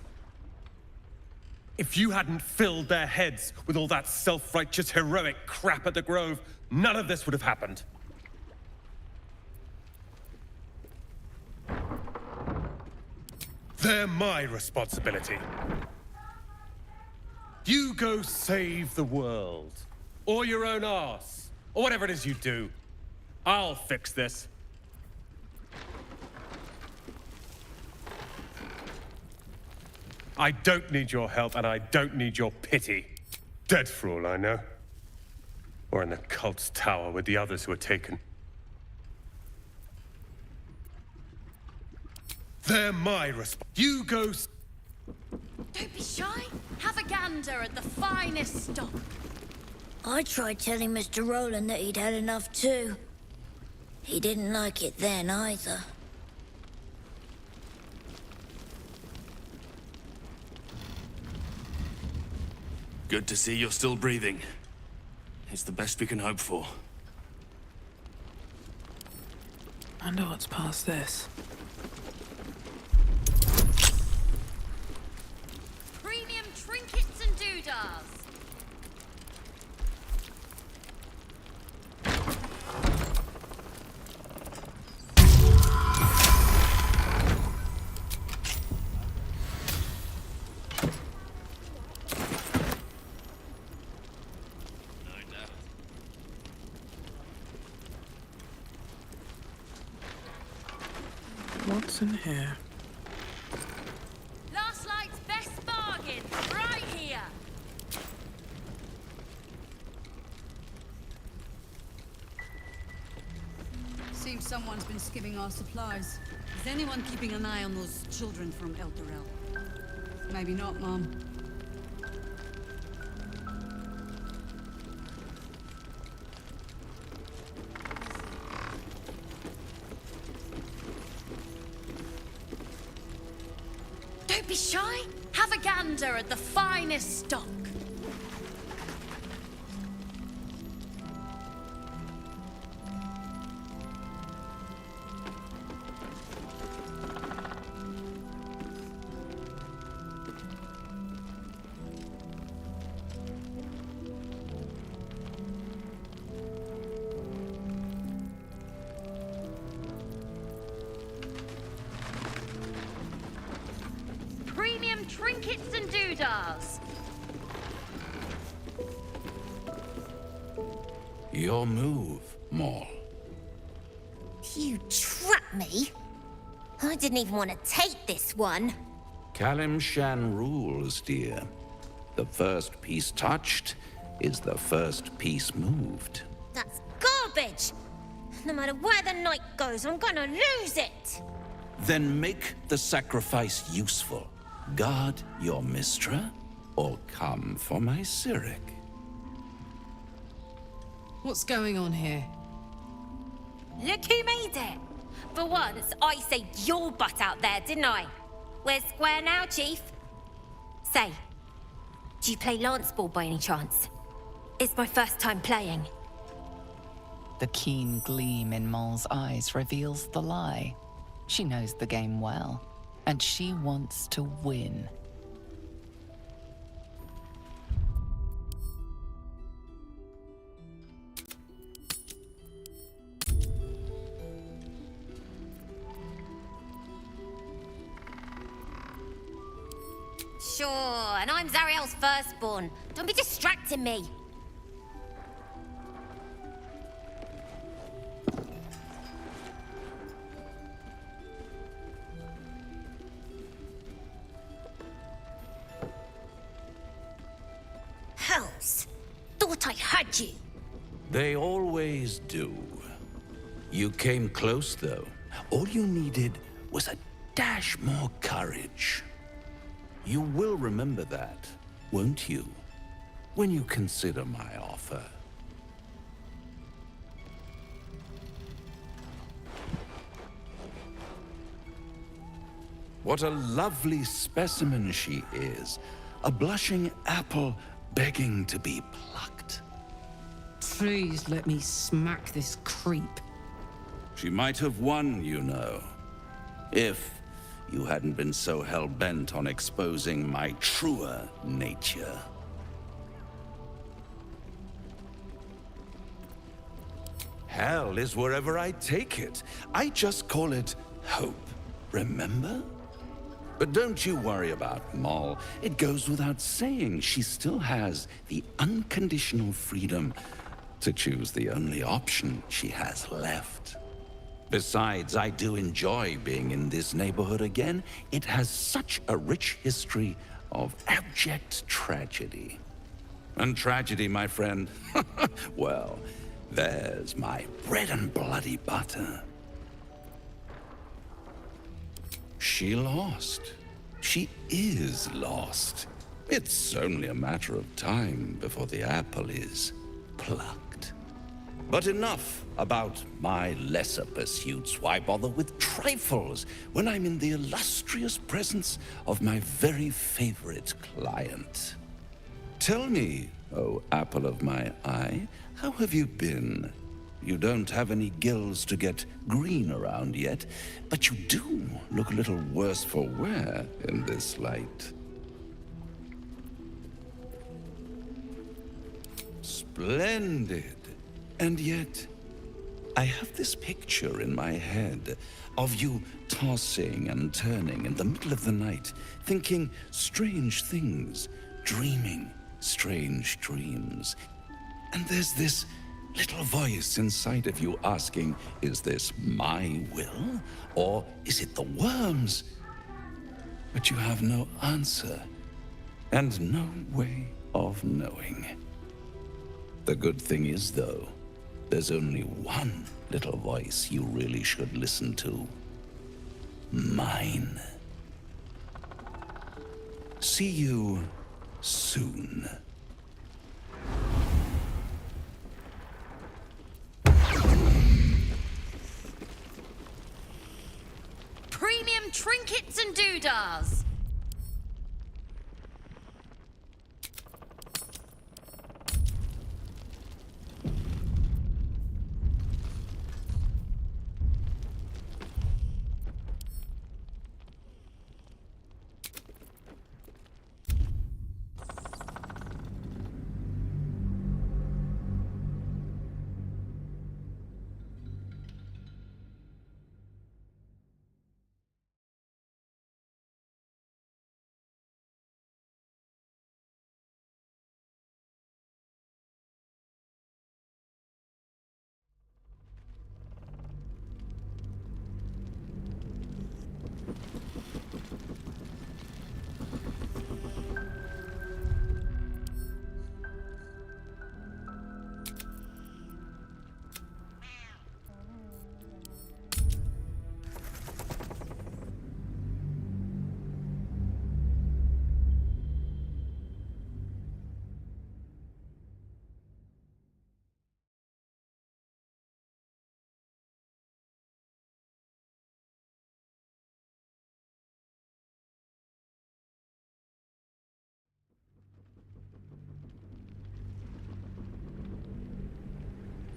If you hadn't filled their heads with all that self-righteous heroic crap at the Grove, none of this would have happened. They're my responsibility. You go save the world. Or your own arse. Or whatever it is you do. I'll fix this. I don't need your help, and I don't need your pity. Dead for all I know. Or in the cult's tower with the others who were taken. They're my responsibility. You go... Don't be shy. Have a gander at the finest stock. I tried telling Mr. Rowland that he'd had enough too. He didn't like it then either. Good to see you're still breathing. It's the best we can hope for. Wonder what's past this. Premium trinkets and doodahs. What's in here? Last night's best bargain, right here. Seems someone's been skimming our supplies. Is anyone keeping an eye on those children from El Dorel? Maybe not, Mom. Don't be shy. Have a gander at the finest stock. Premium trinkets and doodahs. Your move, Maul. You trapped me? I didn't even want to take this one. Kalimshan rules, dear. The first piece touched is the first piece moved. That's garbage! No matter where the night goes, I'm gonna lose it! Then make the sacrifice useful. Guard your Mistra, or come for my Cyric. What's going on here? Look who made it! For once, I saved your butt out there, didn't I? We're square now, Chief. Say, do you play lance ball by any chance? It's my first time playing. The keen gleam in Maul's eyes reveals the lie. She knows the game well, and she wants to win. Sure, and I'm Zariel's firstborn. Don't be distracting me. Hells, thought I had you. They always do. You came close, though. All you needed was a dash more courage. You will remember that, won't you? When you consider my offer. What a lovely specimen she is. A blushing apple begging to be plucked. Please let me smack this creep. She might have won, you know. If you hadn't been so hell-bent on exposing my truer nature. Hell is wherever I take it. I just call it hope, remember? But don't you worry about Maul. It goes without saying she still has the unconditional freedom to choose the only option she has left. Besides, I do enjoy being in this neighborhood again. It has such a rich history of abject tragedy. And tragedy, my friend, well, there's my bread and bloody butter. She lost. She is lost. It's only a matter of time before the apple is plucked. But enough about my lesser pursuits. Why bother with trifles when I'm in the illustrious presence of my very favorite client? Tell me, oh apple of my eye, how have you been? You don't have any gills to get green around yet, but you do look a little worse for wear in this light. Splendid. And yet, I have this picture in my head of you tossing and turning in the middle of the night, thinking strange things, dreaming strange dreams. And there's this little voice inside of you asking, is this my will, or is it the worms? But you have no answer, and no way of knowing. The good thing is, though, there's only one little voice you really should listen to. Mine. See you soon. Premium trinkets and doodahs.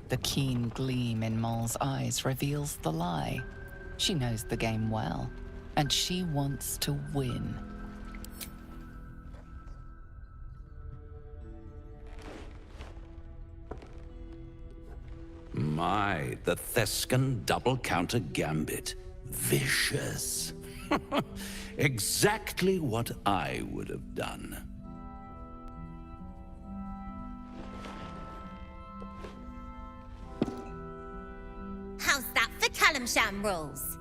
The keen gleam in Moll's eyes reveals the lie. She knows the game well, and she wants to win. My, the Thescan double-counter gambit. Vicious. Exactly what I would have done. How's that for Kalimsham rules?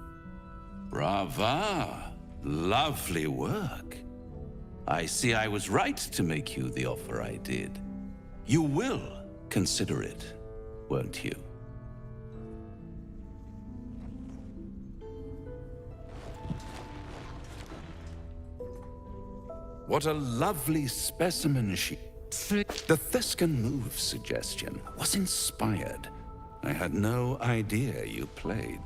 Brava. Lovely work. I see I was right to make you the offer I did. You will consider it, won't you? What a lovely specimen she... The Thescan move suggestion was inspired. I had no idea you played.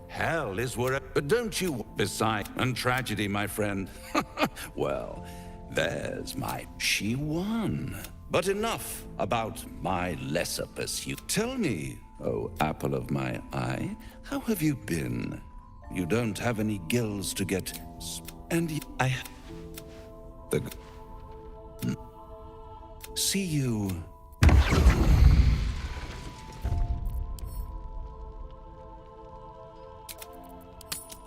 Hell is where... But don't you... Beside... And tragedy, my friend. Well, there's my... She won. But enough about my lesser pursuit. Tell me, oh apple of my eye, how have you been? You don't have any gills to get... And I... The... See you...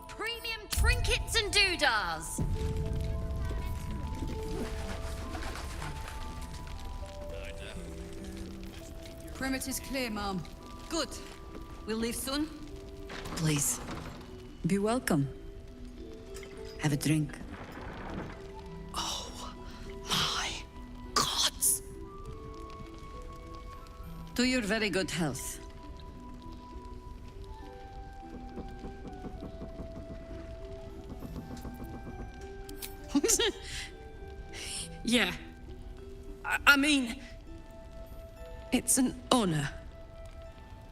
Premium trinkets and doodahs. Perimeter's clear, Mom. Good. We'll leave soon? Please. Be welcome. Have a drink. Oh, my gods. To your very good health. Yeah. I mean, it's an honor,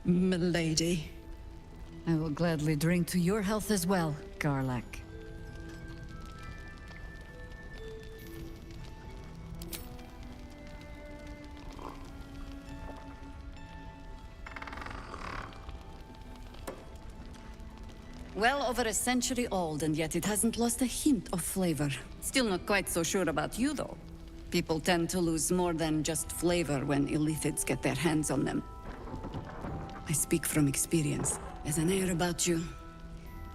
milady. I will gladly drink to your health as well, Garlak. Well over a century old, and yet it hasn't lost a hint of flavor. Still not quite so sure about you, though. People tend to lose more than just flavor when illithids get their hands on them. I speak from experience. There's an air about you.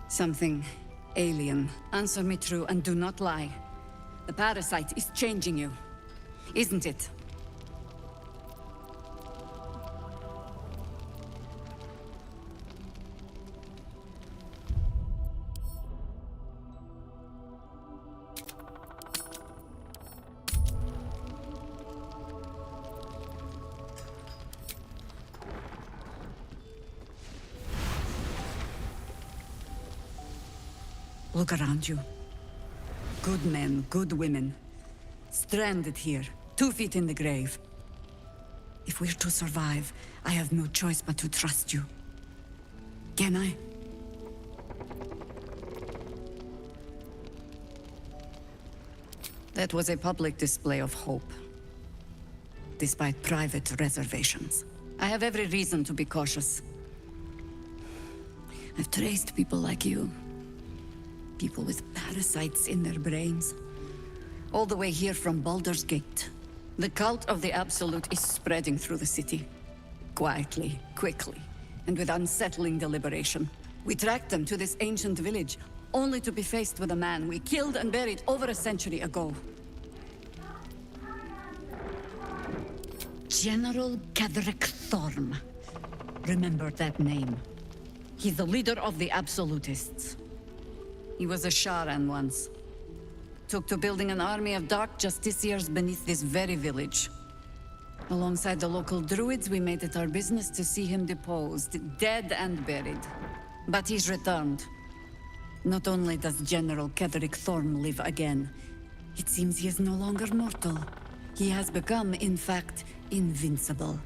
Something alien. Answer me true and do not lie. The parasite is changing you, isn't it? Look around you. Good men, good women. Stranded here, 2 feet in the grave. If we're to survive, I have no choice but to trust you. Can I? That was a public display of hope, despite private reservations. I have every reason to be cautious. I've traced people like you. People with parasites in their brains. All the way here from Baldur's Gate. The cult of the Absolute is spreading through the city. Quietly, quickly, and with unsettling deliberation. We tracked them to this ancient village, only to be faced with a man we killed and buried over a century ago. General Ketheric Thorm. Remember that name. He's the leader of the Absolutists. He was a Sharan once. Took to building an army of dark justiciars beneath this very village. Alongside the local druids, we made it our business to see him deposed, dead and buried. But he's returned. Not only does General Ketheric Thorm live again, it seems he is no longer mortal. He has become, in fact, invincible.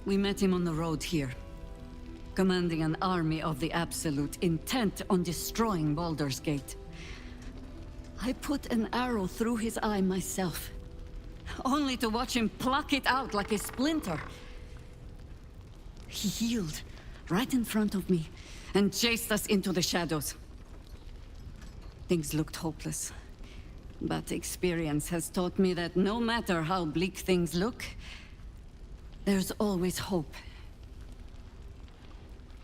We met him on the road here, commanding an army of the Absolute, intent on destroying Baldur's Gate. I put an arrow through his eye myself, only to watch him pluck it out like a splinter. He healed right in front of me and chased us into the shadows. Things looked hopeless, but experience has taught me that no matter how bleak things look, there's always hope.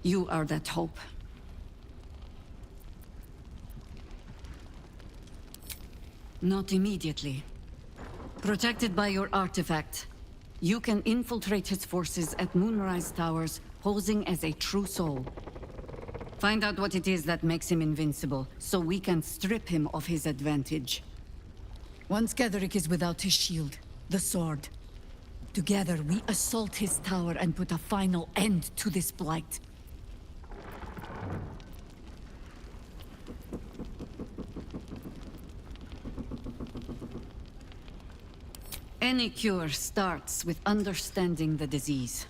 You are that hope. Not immediately. Protected by your artifact, you can infiltrate his forces at Moonrise Towers, posing as a true soul. Find out what it is that makes him invincible, so we can strip him of his advantage. Once Ketheric is without his shield, the sword, together we assault his tower and put a final end to this blight. Any cure starts with understanding the disease.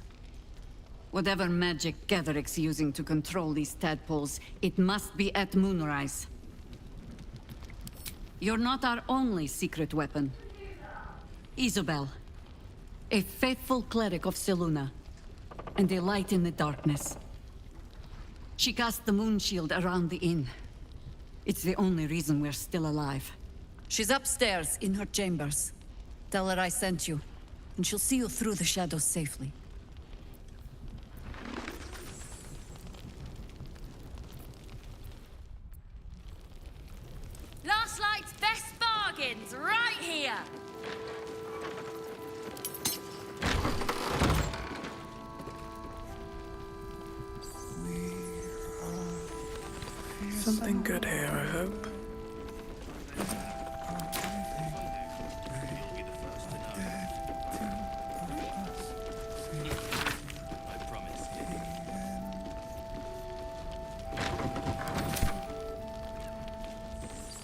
Whatever magic Ketheric's using to control these tadpoles, it must be at Moonrise. You're not our only secret weapon. Isobel, a faithful cleric of Selûne, and a light in the darkness. She cast the moon shield around the inn. It's the only reason we're still alive. She's upstairs in her chambers. Tell her I sent you, and she'll see you through the shadows safely. Last Light's best bargains, right here! Something good here, I hope.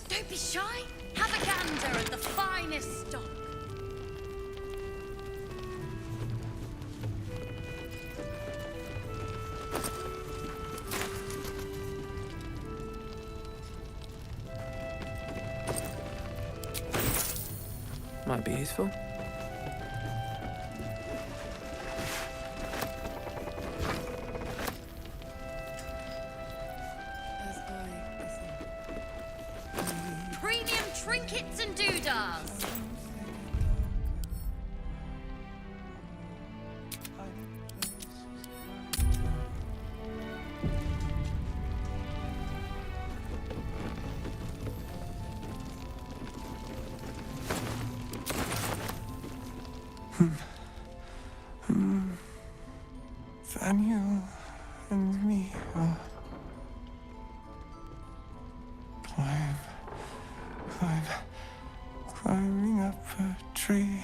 Don't be shy. Have a gander at the finest stock. Might be useful. Premium trinkets and doodahs. Daniel and me are climbing up a tree.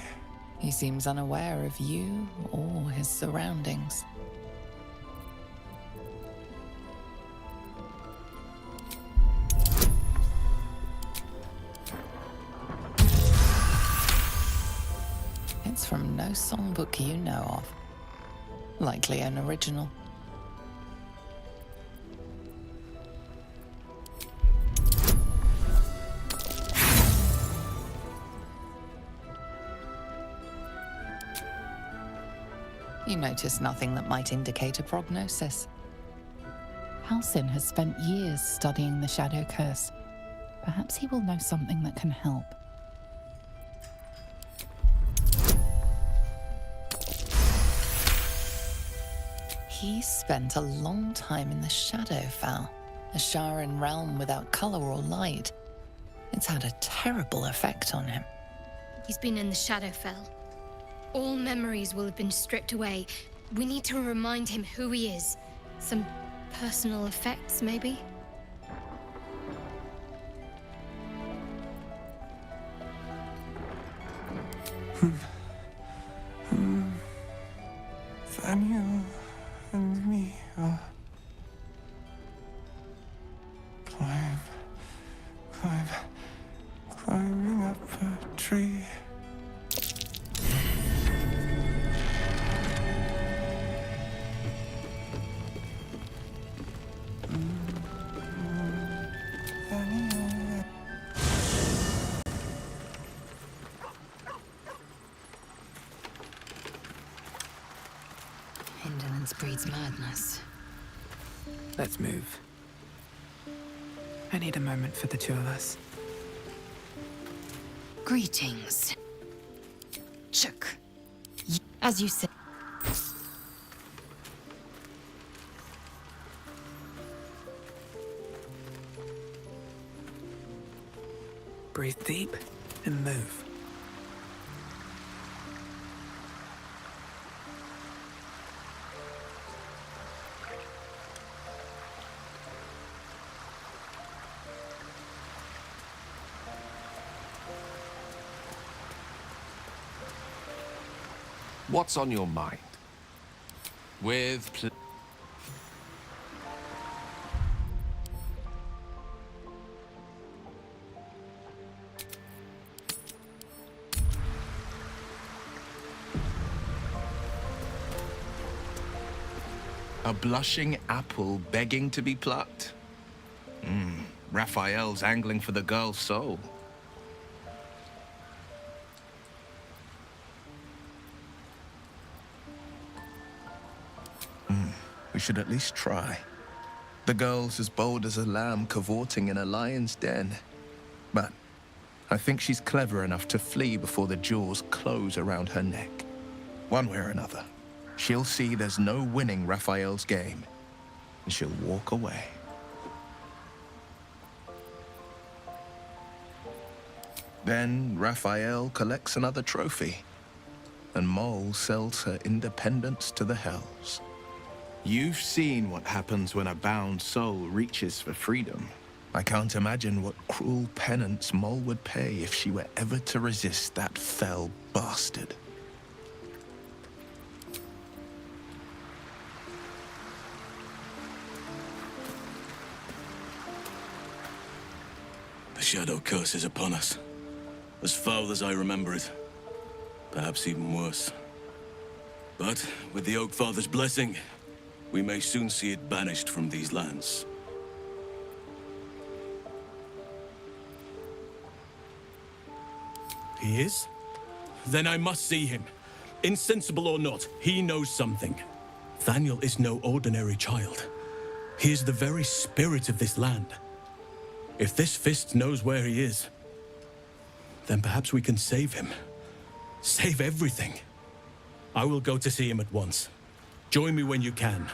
He seems unaware of you or his surroundings. It's from no songbook you know of. Likely an original. You notice nothing that might indicate a prognosis. Halsin has spent years studying the Shadow Curse. Perhaps he will know something that can help. He spent a long time in the Shadowfell, a Sharan realm without color or light. It's had a terrible effect on him. He's been in the Shadowfell. All memories will have been stripped away. We need to remind him who he is. Some personal effects, maybe? Daniel and me are climbing up a tree. Indolence breeds madness. Let's move. I need a moment for the two of us. Greetings. Chuk. As you said. Breathe deep and move. What's on your mind? With a blushing apple begging to be plucked? Raphael's angling for the girl's soul. We should at least try. The girl's as bold as a lamb cavorting in a lion's den. But I think she's clever enough to flee before the jaws close around her neck. One way or another, she'll see there's no winning Raphael's game, and she'll walk away. Then Raphael collects another trophy, and Mole sells her independence to the Hells. You've seen what happens when a bound soul reaches for freedom. I can't imagine what cruel penance Mole would pay if she were ever to resist that fell bastard. The Shadow Curse is upon us. As foul as I remember it. Perhaps even worse. But with the Oak Father's blessing, we may soon see it banished from these lands. He is? Then I must see him. Insensible or not, he knows something. Thaniel is no ordinary child. He is the very spirit of this land. If this fist knows where he is, then perhaps we can save him. Save everything. I will go to see him at once. Join me when you can.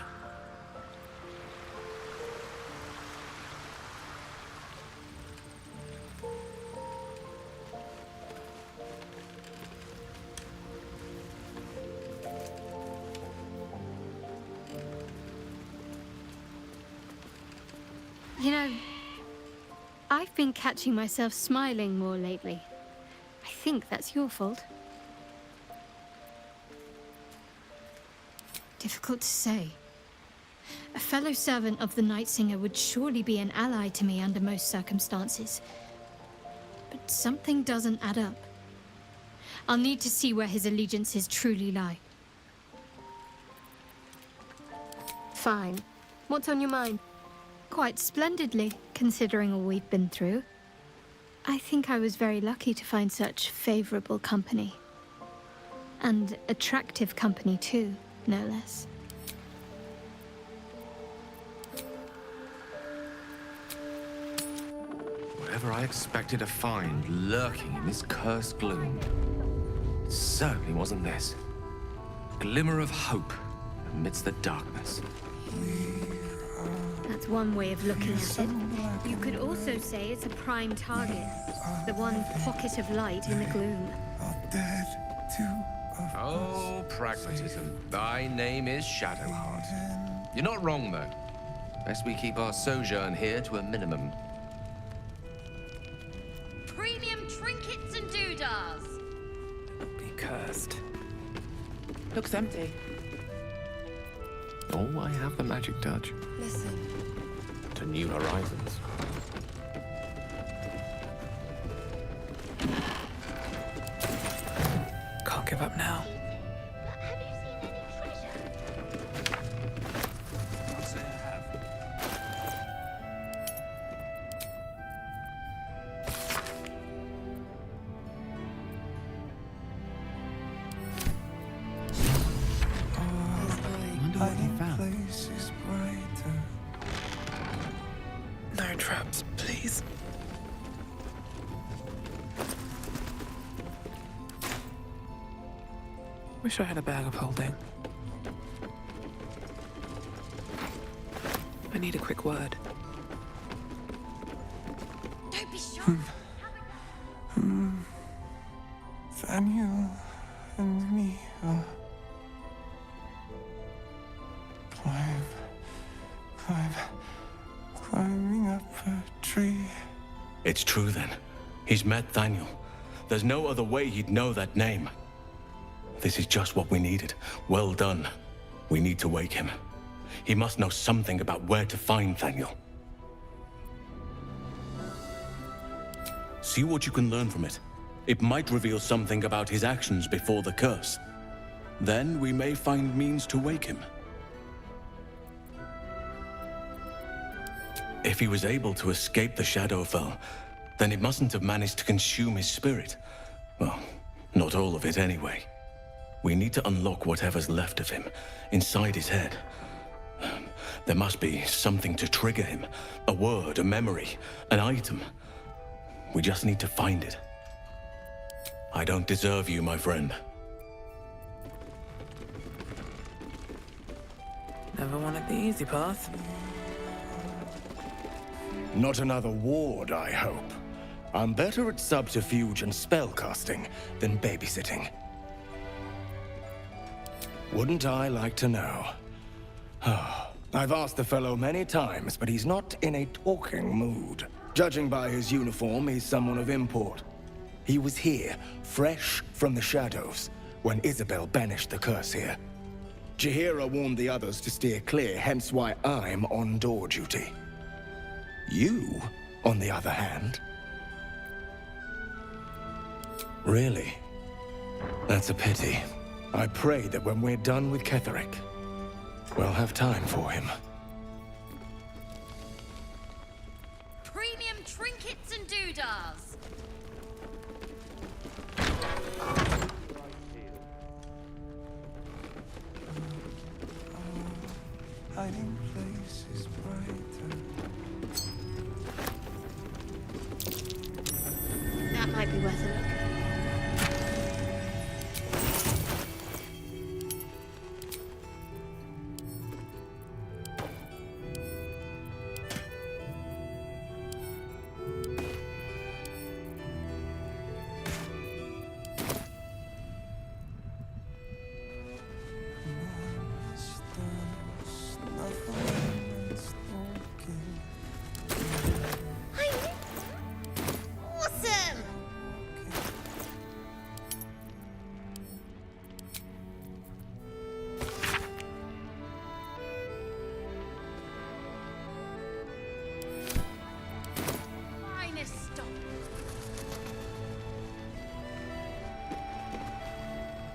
You know, I've been catching myself smiling more lately. I think that's your fault. Difficult to say. A fellow servant of the Night Singer would surely be an ally to me under most circumstances. But something doesn't add up. I'll need to see where his allegiances truly lie. Fine. What's on your mind? Quite splendidly, considering all we've been through. I think I was very lucky to find such favorable company. And attractive company too, no less. Whatever I expected to find lurking in this cursed gloom, it certainly wasn't this. A glimmer of hope amidst the darkness. That's one way of looking at it. You could also say it's a prime target. The one pocket of light in the gloom. Oh, pragmatism. Thy name is Shadowheart. You're not wrong, though. Best we keep our sojourn here to a minimum. Premium trinkets and doodahs. Be cursed. Looks empty. Oh, I have the magic touch. Listen. To new horizons. Can't give up now. Places brighter. No traps, please. Wish I had a bag of holding. I need a quick word. Don't be shy. Thaniel and me are climbing up a tree. It's true then. He's met Thaniel. There's no other way he'd know that name. This is just what we needed. Well done. We need to wake him. He must know something about where to find Thaniel. See what you can learn from it. It might reveal something about his actions before the curse. Then we may find means to wake him. If he was able to escape the Shadowfell, then it mustn't have managed to consume his spirit. Well, not all of it anyway. We need to unlock whatever's left of him, inside his head. There must be something to trigger him. A word, a memory, an item. We just need to find it. I don't deserve you, my friend. Never wanted the easy path. Not another ward, I hope. I'm better at subterfuge and spellcasting than babysitting. Wouldn't I like to know? I've asked the fellow many times, but he's not in a talking mood. Judging by his uniform, he's someone of import. He was here, fresh from the shadows, when Isabel banished the curse here. Jahira warned the others to steer clear, hence why I'm on door duty. You, on the other hand... Really? That's a pity. I pray that when we're done with Ketheric, we'll have time for him. Premium trinkets and doodahs.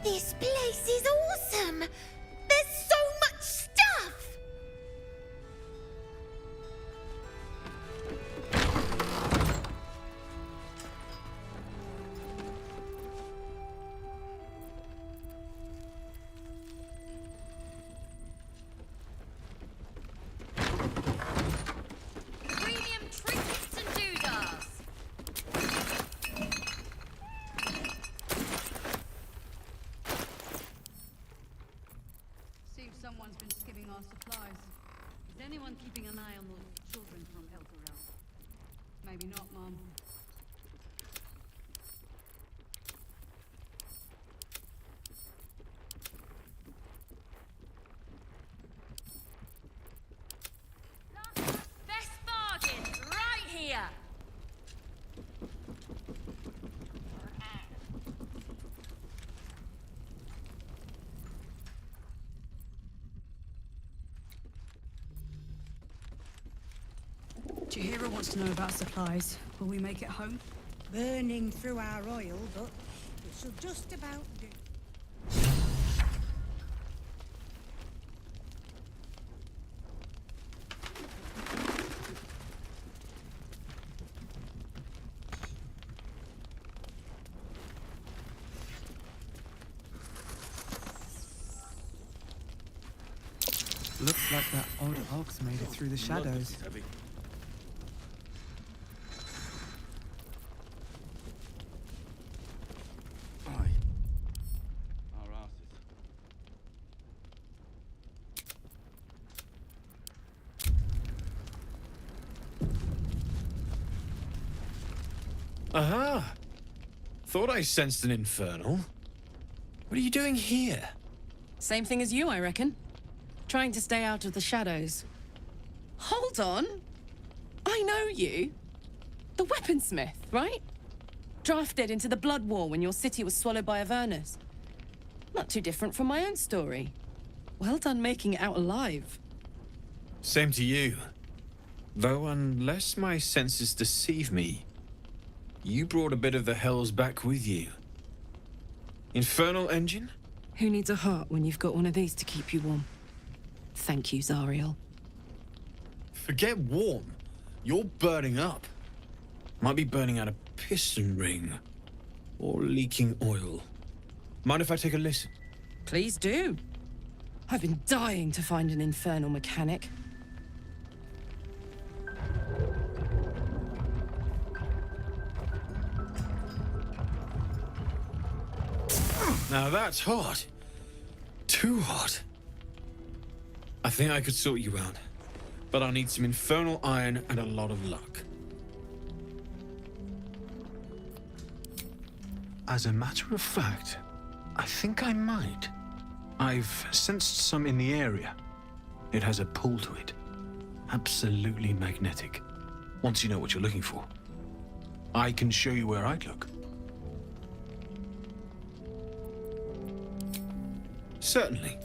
This place is awesome! There's so much stuff! Premium trinkets and doodahs. Seems someone's been skimming our supplies. Is anyone keeping an eye on those children from Elturel? Maybe not, Mom. Best bargains right here. Chihiro wants to know about supplies. Will we make it home? Burning through our oil, but it should just about do. Looks like that old ox made it through the shadows. Aha! Thought I sensed an infernal. What are you doing here? Same thing as you, I reckon. Trying to stay out of the shadows. Hold on. I know you. The weaponsmith, right? Drafted into the Blood War when your city was swallowed by Avernus. Not too different from my own story. Well done making it out alive. Same to you. Though unless my senses deceive me, you brought a bit of the hells back with you. Infernal engine? Who needs a heart when you've got one of these to keep you warm? Thank you, Zariel. Forget warm. You're burning up. Might be burning out a piston ring. Or leaking oil. Mind if I take a listen? Please do. I've been dying to find an infernal mechanic. Now that's hot. Too hot. I think I could sort you out. But I'll need some infernal iron and a lot of luck. As a matter of fact, I think I might. I've sensed some in the area. It has a pull to it. Absolutely magnetic. Once you know what you're looking for, I can show you where I'd look. Certainly.